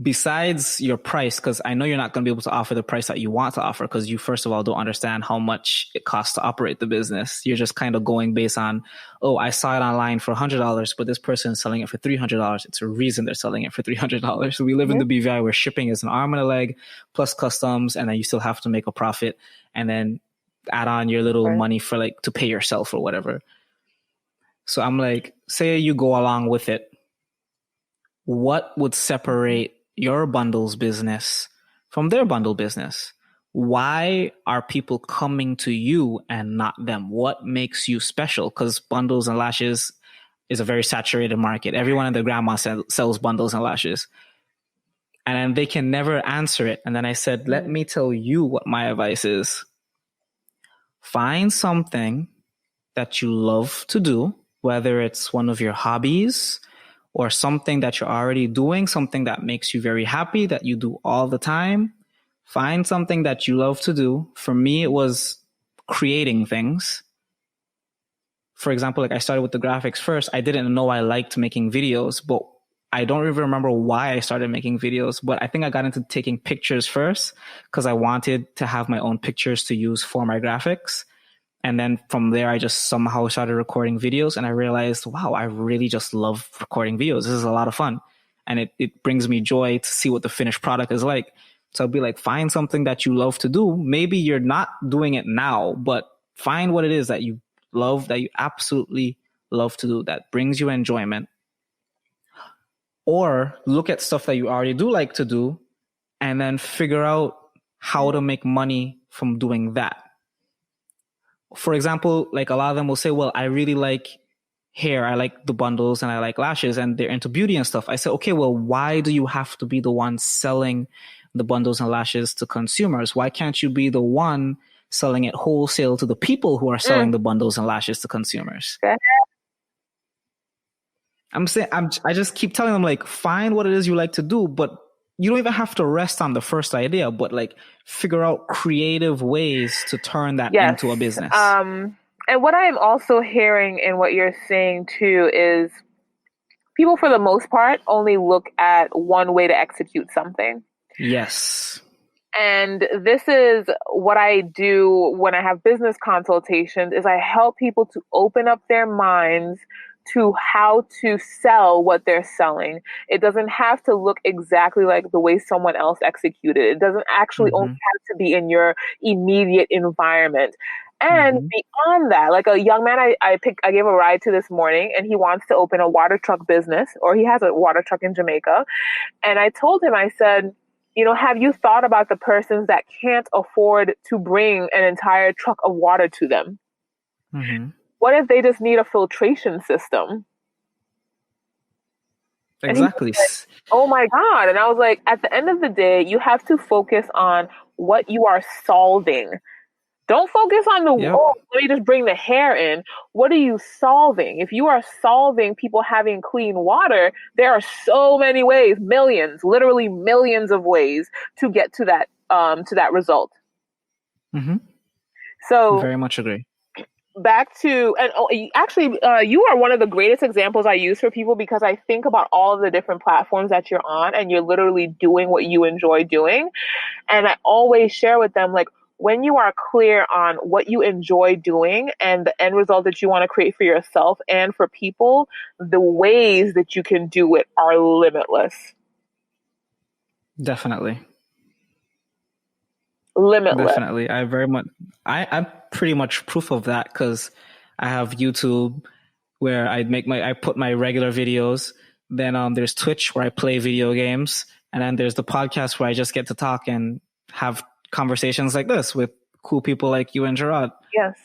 Besides your price, because I know you're not going to be able to offer the price that you want to offer, because you, first of all, don't understand how much it costs to operate the business. You're just kind of going based on, oh, I saw it online for $100, but this person is selling it for $300. It's a reason they're selling it for $300. So we live in the BVI where shipping is an arm and a leg, plus customs, and then you still have to make a profit, and then add on your little money for like to pay yourself or whatever. So I'm like, say you go along with it. What would separate your bundles business from their bundle business? Why are people coming to you and not them? What makes you special? Because bundles and lashes is a very saturated market. Everyone and their grandma sells bundles and lashes. And then they can never answer it. And then I said, let me tell you what my advice is. Find something that you love to do, whether it's one of your hobbies or something that you're already doing, something that makes you very happy, that you do all the time. Find something that you love to do. For me, it was creating things. For example, like I started with the graphics first. I didn't know I liked making videos, but I don't even remember why I started making videos. But I think I got into taking pictures first because I wanted to have my own pictures to use for my graphics. And then from there, I just somehow started recording videos, and I realized, wow, I really just love recording videos. This is a lot of fun. And it brings me joy to see what the finished product is like. So I'll be like, find something that you love to do. Maybe you're not doing it now, but find what it is that you love, that you absolutely love to do, that brings you enjoyment. Or look at stuff that you already do like to do, and then figure out how to make money from doing that. For example, like a lot of them will say, well, I really like hair. I like the bundles and I like lashes, and they're into beauty and stuff. I say, okay, well, why do you have to be the one selling the bundles and lashes to consumers? Why can't you be the one selling it wholesale to the people who are selling the bundles and lashes to consumers? I just keep telling them, like, find what it is you like to do, but you don't even have to rest on the first idea, but like figure out creative ways to turn that into a business. And what I am also hearing in what you're saying too is people, for the most part, only look at one way to execute something. Yes. And this is what I do when I have business consultations is I help people to open up their minds to how to sell what they're selling. It doesn't have to look exactly like the way someone else executed. It doesn't actually only have to be in your immediate environment. And beyond that, like a young man I gave a ride to this morning, and he wants to open a water truck business, or he has a water truck in Jamaica. And I told him, I said, have you thought about the persons that can't afford to bring an entire truck of water to them? What if they just need a filtration system? Exactly. Like, oh my God. And I was like, at the end of the day, you have to focus on what you are solving. Don't focus on let me just bring the hair in. What are you solving? If you are solving people having clean water, there are so many ways, millions, literally millions of ways to get to that result. So very much agree. Back to, and actually, you are one of the greatest examples I use for people, because I think about all of the different platforms that you're on and you're literally doing what you enjoy doing. And I always share with them, like, when you are clear on what you enjoy doing and the end result that you want to create for yourself and for people, the ways that you can do it are limitless. Definitely. Limitless. Definitely. I'm pretty much proof of that, because I have YouTube where I put my regular videos. Then there's Twitch where I play video games. And then there's the podcast where I just get to talk and have conversations like this with cool people like you and Jerrod. Yes.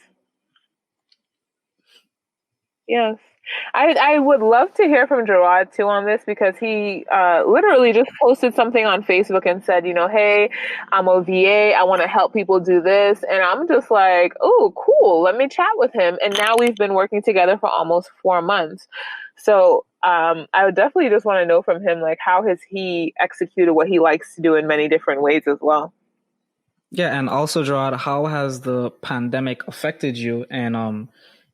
I would love to hear from Jerrod too on this, because he literally just posted something on Facebook and said, hey, I'm a VA. I want to help people do this. And I'm just like, oh, cool. Let me chat with him. And now we've been working together for almost 4 months. So I would definitely just want to know from him, like, how has he executed what he likes to do in many different ways as well? Yeah. And also, Jerrod, how has the pandemic affected you? And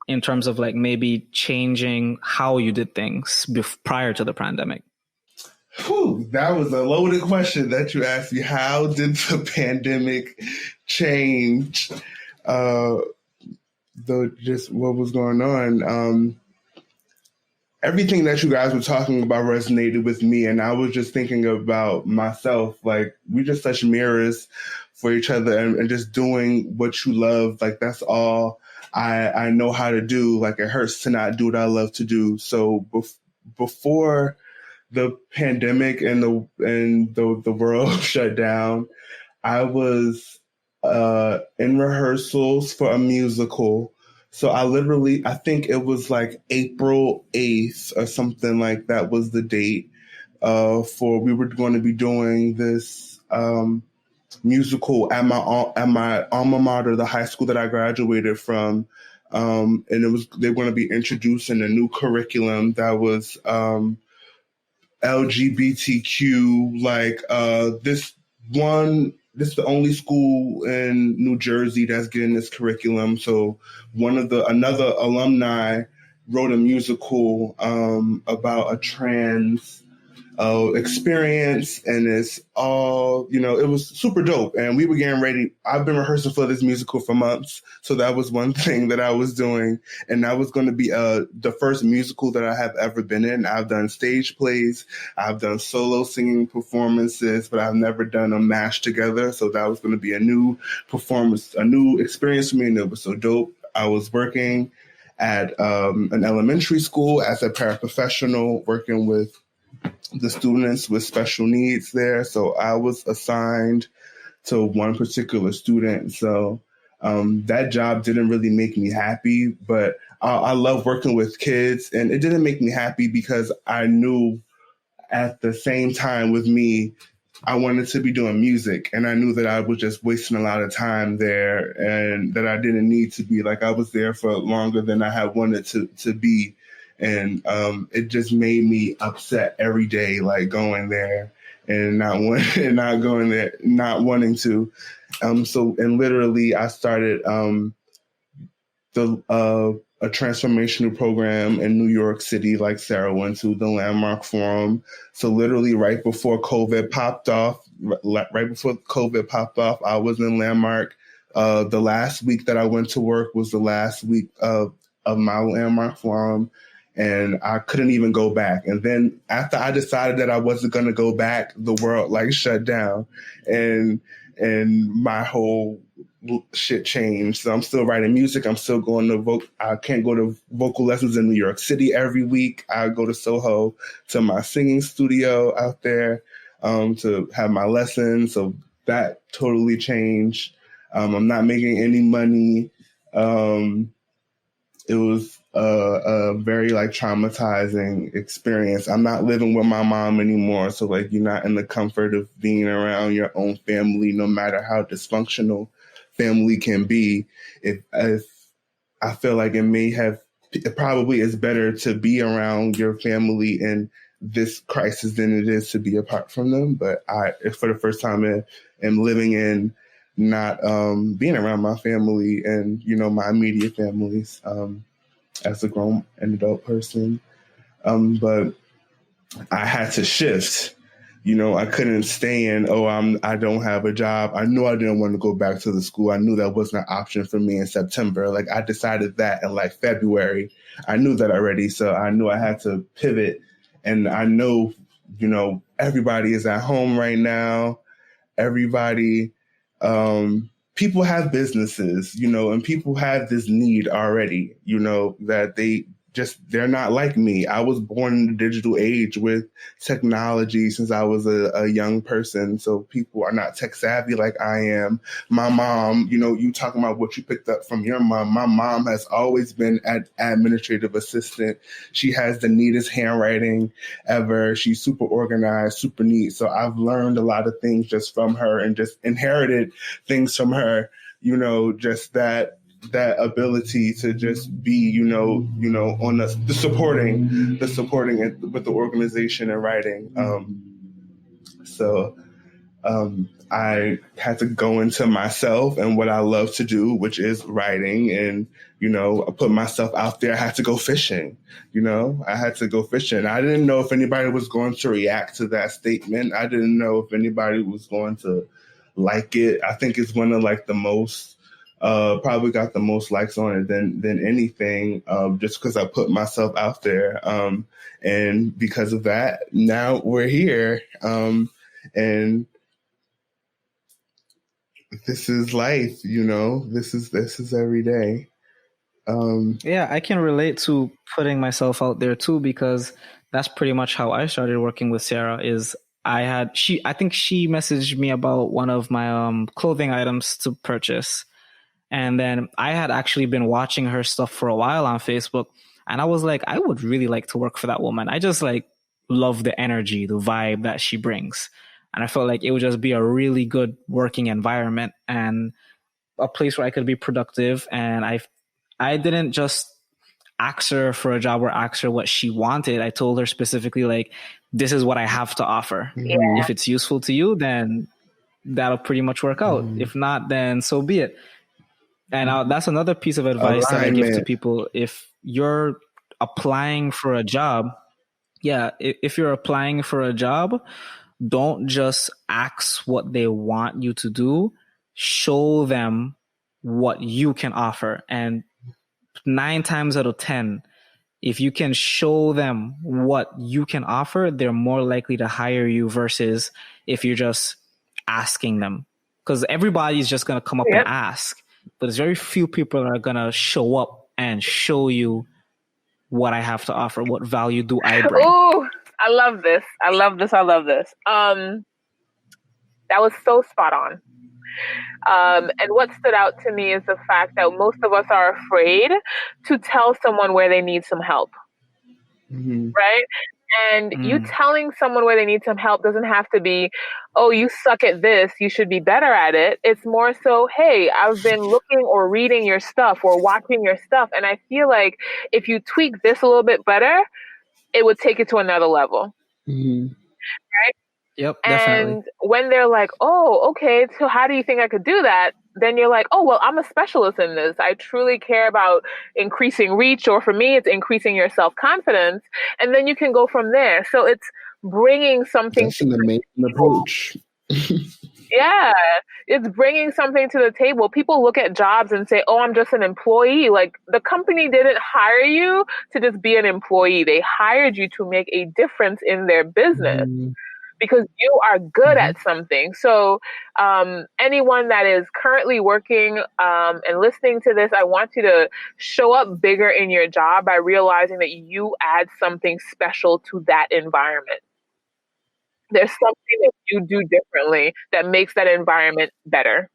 in terms of like maybe changing how you did things prior to the pandemic? That was a loaded question that you asked me. How did the pandemic change just what was going on? Everything that you guys were talking about resonated with me, and I was just thinking about myself. Like, we just such mirrors for each other, and just doing what you love. Like, that's all I know how to do. Like, it hurts to not do what I love to do. So before the pandemic and the world shut down, I was in rehearsals for a musical. So I think it was like April 8th or something like that was the date we were going to be doing this musical at my alma mater, the high school that I graduated from. And they were going to be introducing a new curriculum that was LGBTQ, like this is the only school in New Jersey that's getting this curriculum. So another alumni wrote a musical about a trans experience, and it's all, it was super dope. And we were getting ready. I've been rehearsing for this musical for months. So that was one thing that I was doing. And that was going to be the first musical that I have ever been in. I've done stage plays. I've done solo singing performances, but I've never done them mashed together. So that was going to be a new performance, a new experience for me. And it was so dope. I was working at an elementary school as a paraprofessional, working with the students with special needs there. So I was assigned to one particular student. So that job didn't really make me happy, but I love working with kids. And it didn't make me happy because I knew at the same time with me, I wanted to be doing music. And I knew that I was just wasting a lot of time there, and that I didn't need to be. Like, I was there for longer than I had wanted to be. And it just made me upset every day, like going there and not wanting to. So literally I started the a transformational program in New York City, like Sarah went to, the Landmark Forum. So literally right before COVID popped off, I was in Landmark. The last week that I went to work was the last week of my Landmark Forum, and I couldn't even go back. And then after I decided that I wasn't going to go back, the world like shut down, and my whole shit changed. So I'm still writing music. I'm still going to I can't go to vocal lessons in New York City every week. I go to Soho to my singing studio out there to have my lessons. So that totally changed. I'm not making any money. It was a very like traumatizing experience. I'm not living with my mom anymore. So like you're not in the comfort of being around your own family, no matter how dysfunctional family can be. If I feel like it probably is better to be around your family in this crisis than it is to be apart from them. But for the first time, am living in not being around my family and, my immediate families as a grown and adult person. But I had to shift. I couldn't stay in, I don't have a job. I knew I didn't want to go back to the school. I knew that wasn't an option for me in September. Like I decided that in like February. I knew that already. So I knew I had to pivot. And I know, everybody is at home right now. Everybody, people have businesses, and people have this need already, that they're not like me. I was born in the digital age with technology since I was a young person. So people are not tech savvy like I am. My mom, you talking about what you picked up from your mom. My mom has always been an administrative assistant. She has the neatest handwriting ever. She's super organized, super neat. So I've learned a lot of things just from her and just inherited things from her, just that ability to just be, on the supporting it with the organization and writing. So I had to go into myself and what I love to do, which is writing. And, I put myself out there. I had to go fishing, I had to go fishing. I didn't know if anybody was going to react to that statement. I didn't know if anybody was going to like it. I think it's one of like the most, probably got the most likes on it than anything, just because I put myself out there. And because of that, now we're here. And this is life, this is every day. Yeah, I can relate to putting myself out there too, because that's pretty much how I started working with Sarah. I think she messaged me about one of my clothing items to purchase. And then I had actually been watching her stuff for a while on Facebook. And I was like, I would really like to work for that woman. I just like love the energy, the vibe that she brings. And I felt like it would just be a really good working environment and a place where I could be productive. And I didn't just ask her for a job or ask her what she wanted. I told her specifically, like, this is what I have to offer. Yeah. If it's useful to you, then that'll pretty much work out. If not, then so be it. And that's another piece of advice that I give to people. If you're applying for a job, if you're applying for a job, don't just ask what they want you to do. Show them what you can offer. And 9 times out of 10, if you can show them what you can offer, they're more likely to hire you versus if you're just asking them. Because everybody's just going to come up and ask. But there's very few people that are going to show up and show you what I have to offer. What value do I bring? Oh, I love this. I love this. That was so spot on. And what stood out to me is the fact that most of us are afraid to tell someone where they need some help. Mm-hmm. Right? And you telling someone where they need some help doesn't have to be, oh, you suck at this, you should be better at it. It's more so, hey, I've been looking or reading your stuff or watching your stuff, and I feel like if you tweak this a little bit better, it would take it to another level. Mm-hmm. Right? Yep, definitely. And when they're like, oh, okay, so how do you think I could do that? then you're like, oh, well, I'm a specialist in this. I truly care about increasing reach, or for me, it's increasing your self-confidence. And then you can go from there. So it's bringing something. That's an amazing approach. Yeah, it's bringing something to the table. People look at jobs and say, oh, I'm just an employee. Like, the company didn't hire you to just be an employee. They hired you to make a difference in their business. Because you are good at something. So anyone that is currently working and listening to this, I want you to show up bigger in your job by realizing that you add something special to that environment. There's something that you do differently that makes that environment better.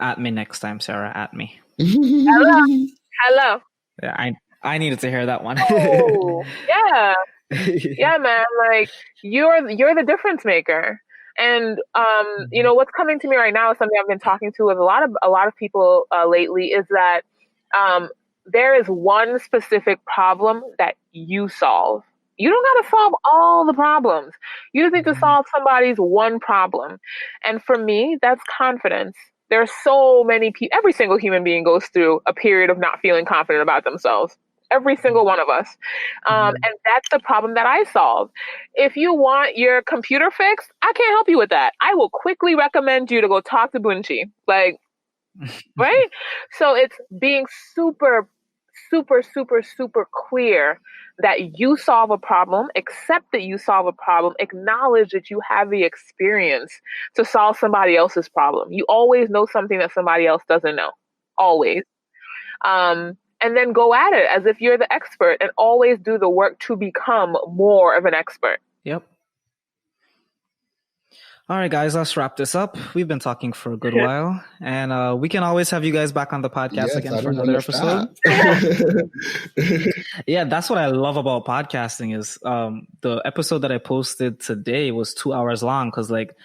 At me next time, Sarah. At me. Hello. Yeah, I needed to hear that one. Oh, yeah. Yeah, man, like you're the difference maker. And you know, what's coming to me right now is something I've been talking to with a lot of people lately, is that there is one specific problem that you solve. You don't got to solve all the problems. You just need to solve somebody's one problem. And for me, that's confidence. There are so many people, every single human being goes through a period of not feeling confident about themselves. Every single one of us. And that's the problem that I solve. If you want your computer fixed, I can't help you with that. I will quickly recommend you to go talk to Bunchi. Like, right? So it's being super, super, super, super clear that you solve a problem, accept that you solve a problem, acknowledge that you have the experience to solve somebody else's problem. You always know something that somebody else doesn't know. Always. And then go at it as if you're the expert, and always do the work to become more of an expert. Yep. All right, guys, let's wrap this up. We've been talking for a good while, and we can always have you guys back on the podcast again for another episode. Yeah, that's what I love about podcasting is the episode that I posted today was 2 hours long because like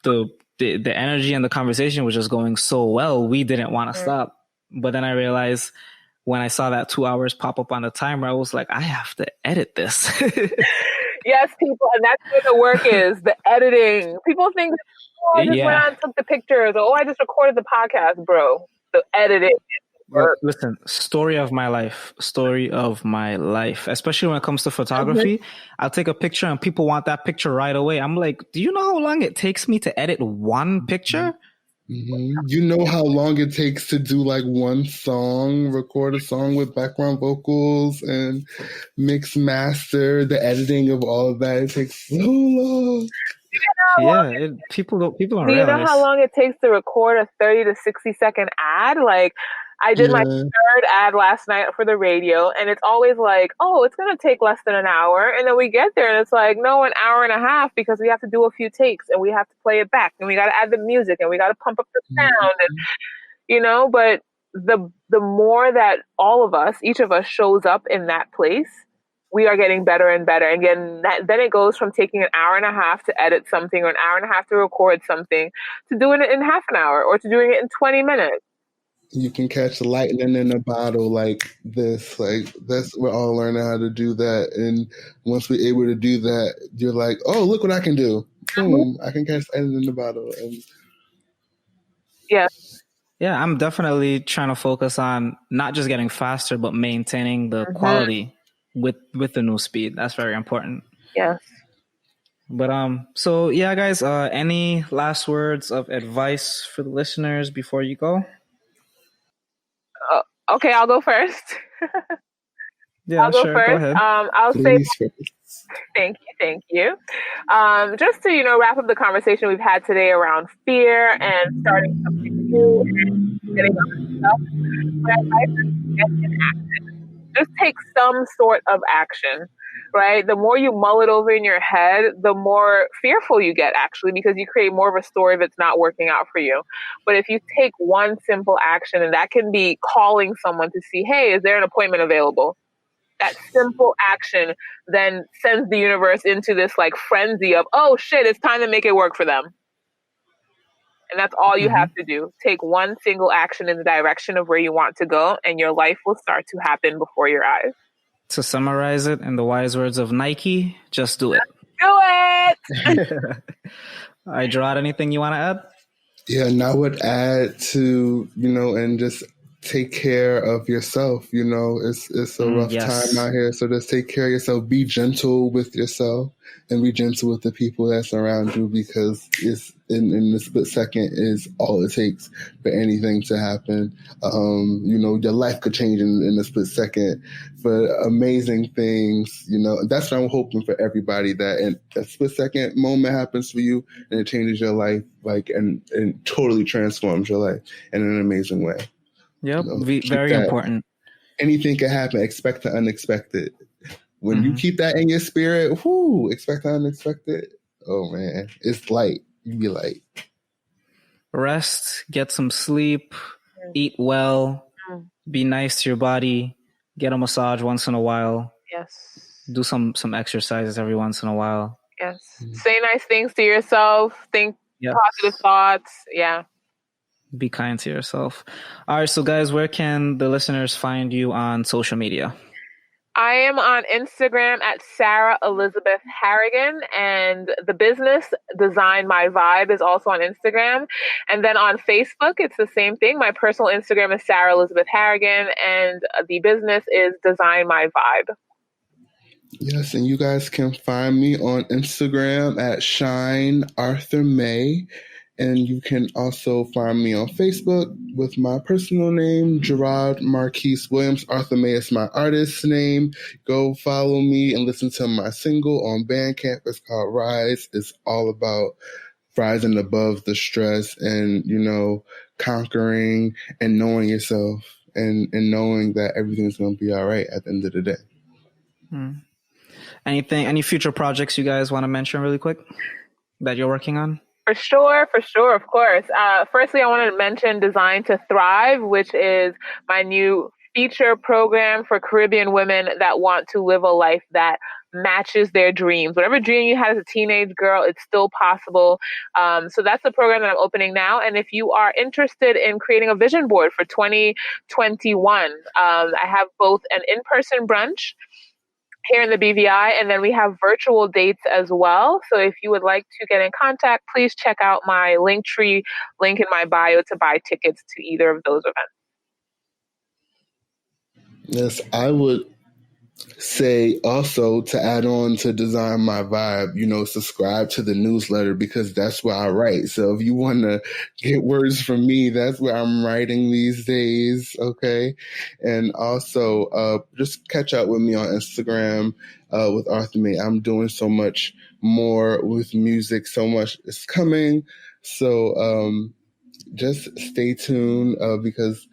the energy and the conversation was just going so well. We didn't want to stop. But then I realized when I saw that 2 hours pop up on the timer, I was like, I have to edit this. Yes, people, and that's where the work is, the editing. People think, oh, I just went out and took the pictures, or oh, I just recorded the podcast, bro. The editing. Listen, story of my life, especially when it comes to photography. I'll take a picture and people want that picture right away. I'm like, do you know how long it takes me to edit one picture? You know how long it takes to do like one song, record a song with background vocals and mix master, the editing of all of that. It takes so long. People don't realize. Do you know how long it takes to record a 30 to 60 second ad? Like, I did my third ad last night for the radio, and it's always like, oh, it's going to take less than an hour. And then we get there and it's like, no, an hour and a half, because we have to do a few takes and we have to play it back and we got to add the music and we got to pump up the sound. And, you know, but the more that all of us, each of us shows up in that place, we are getting better and better. And again, then it goes from taking an hour and a half to edit something or an hour and a half to record something to doing it in half an hour or to doing it in 20 minutes. You can catch lightning in a bottle like this. Like we're all learning how to do that. And once we're able to do that, you're like, oh, look what I can do. Boom, I can catch lightning in a bottle. And yeah, I'm definitely trying to focus on not just getting faster, but maintaining the quality with the new speed. That's very important. Yes. But so yeah, guys, any last words of advice for the listeners before you go? Okay, I'll go first. Yeah, I'll go sure. first. Go ahead. I'll say thank you. Just to wrap up the conversation we've had today around fear and starting something new and getting on stuff. My advice is get in action. Just take some sort of action. Right? The more you mull it over in your head, the more fearful you get, actually, because you create more of a story that's not working out for you. But if you take one simple action, and that can be calling someone to see, hey, is there an appointment available? That simple action then sends the universe into this like frenzy of, oh shit, it's time to make it work for them. And that's all you have to do. Take one single action in the direction of where you want to go, and your life will start to happen before your eyes. To summarize it in the wise words of Nike, just do it. Do it! All right, Jerrod, anything you want to add? Yeah, and I would add to, and just take care of yourself. It's a rough time Yes. out here. So just take care of yourself. Be gentle with yourself and be gentle with the people that surround you, because it's in the split second is all it takes for anything to happen. Your life could change in a split second for amazing things. That's what I'm hoping for everybody, that in a split second moment happens for you and it changes your life, and totally transforms your life in an amazing way. Yep. Keep Very that. important. Anything can happen. Expect the unexpected. When you keep that in your spirit, expect the unexpected. Oh man, it's light. You be light. Rest, get some sleep, eat well, be nice to your body, get a massage once in a while, Yes. do some exercises every once in a while. Yes. Say nice things to yourself. Think Yes. positive thoughts. Yeah. Be kind to yourself. All right, so guys, where can the listeners find you on social media? I am on Instagram at Sarah Elizabeth Harrigan, and the business Design My Vibe is also on Instagram. And then on Facebook, it's the same thing. My personal Instagram is Sarah Elizabeth Harrigan, and the business is Design My Vibe. Yes, and you guys can find me on Instagram at Shine Arthur May. And you can also find me on Facebook with my personal name, Jerrod Marquise Williams. Arthur May is my artist's name. Go follow me and listen to my single on Bandcamp. It's called Rise. It's all about rising above the stress and, conquering and knowing yourself and knowing that everything's going to be all right at the end of the day. Any future projects you guys want to mention really quick that you're working on? For sure, of course. Firstly, I wanted to mention Design to Thrive, which is my new feature program for Caribbean women that want to live a life that matches their dreams. Whatever dream you had as a teenage girl, it's still possible. So that's the program that I'm opening now. And if you are interested in creating a vision board for 2021, I have both an in-person brunch here in the BVI, and then we have virtual dates as well. So if you would like to get in contact, please check out my Linktree link in my bio to buy tickets to either of those events. Yes, I would say also, to add on to Design My Vibe, subscribe to the newsletter, because that's where I write. So if you want to get words from me, that's where I'm writing these days. Okay. And also, just catch up with me on Instagram, with Arthur May. I'm doing so much more with music. So much is coming. So, just stay tuned, because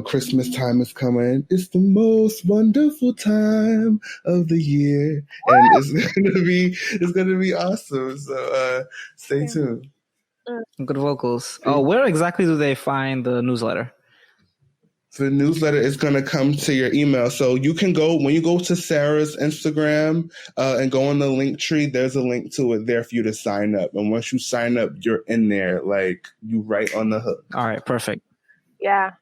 Christmas time is coming. It's the most wonderful time of the year, and it's gonna be awesome. So stay tuned. Good vocals. Oh, where exactly do they find the newsletter? The newsletter is going to come to your email. So you can go, when you go to Sarah's Instagram and go on the link tree, there's a link to it there for you to sign up. And once you sign up, you're in there, like you right on the hook. All right, perfect. Yeah.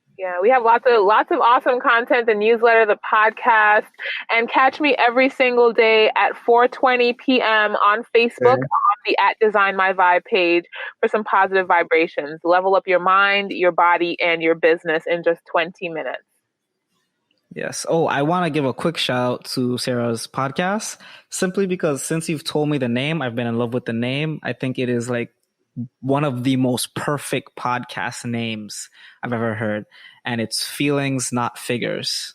We have lots of awesome content, the newsletter, the podcast, and catch me every single day at 4:20 p.m. on Facebook on the @Design My Vibe page for some positive vibrations. Level up your mind, your body, and your business in just 20 minutes. Yes. Oh, I want to give a quick shout out to Sarah's podcast, simply because since you've told me the name, I've been in love with the name. I think it is like one of the most perfect podcast names I've ever heard. And it's Feelings, Not Figures.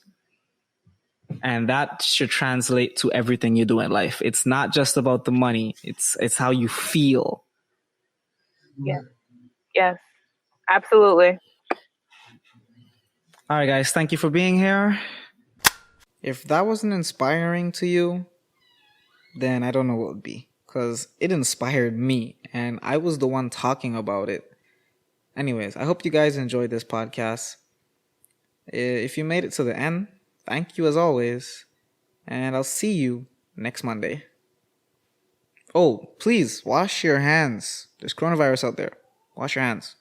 And that should translate to everything you do in life. It's not just about the money. It's how you feel. Yes, absolutely. All right, guys. Thank you for being here. If that wasn't inspiring to you, then I don't know what would be. Because it inspired me, and I was the one talking about it. Anyways, I hope you guys enjoyed this podcast. If you made it to the end, thank you as always. And I'll see you next Monday. Oh, please, wash your hands. There's coronavirus out there. Wash your hands.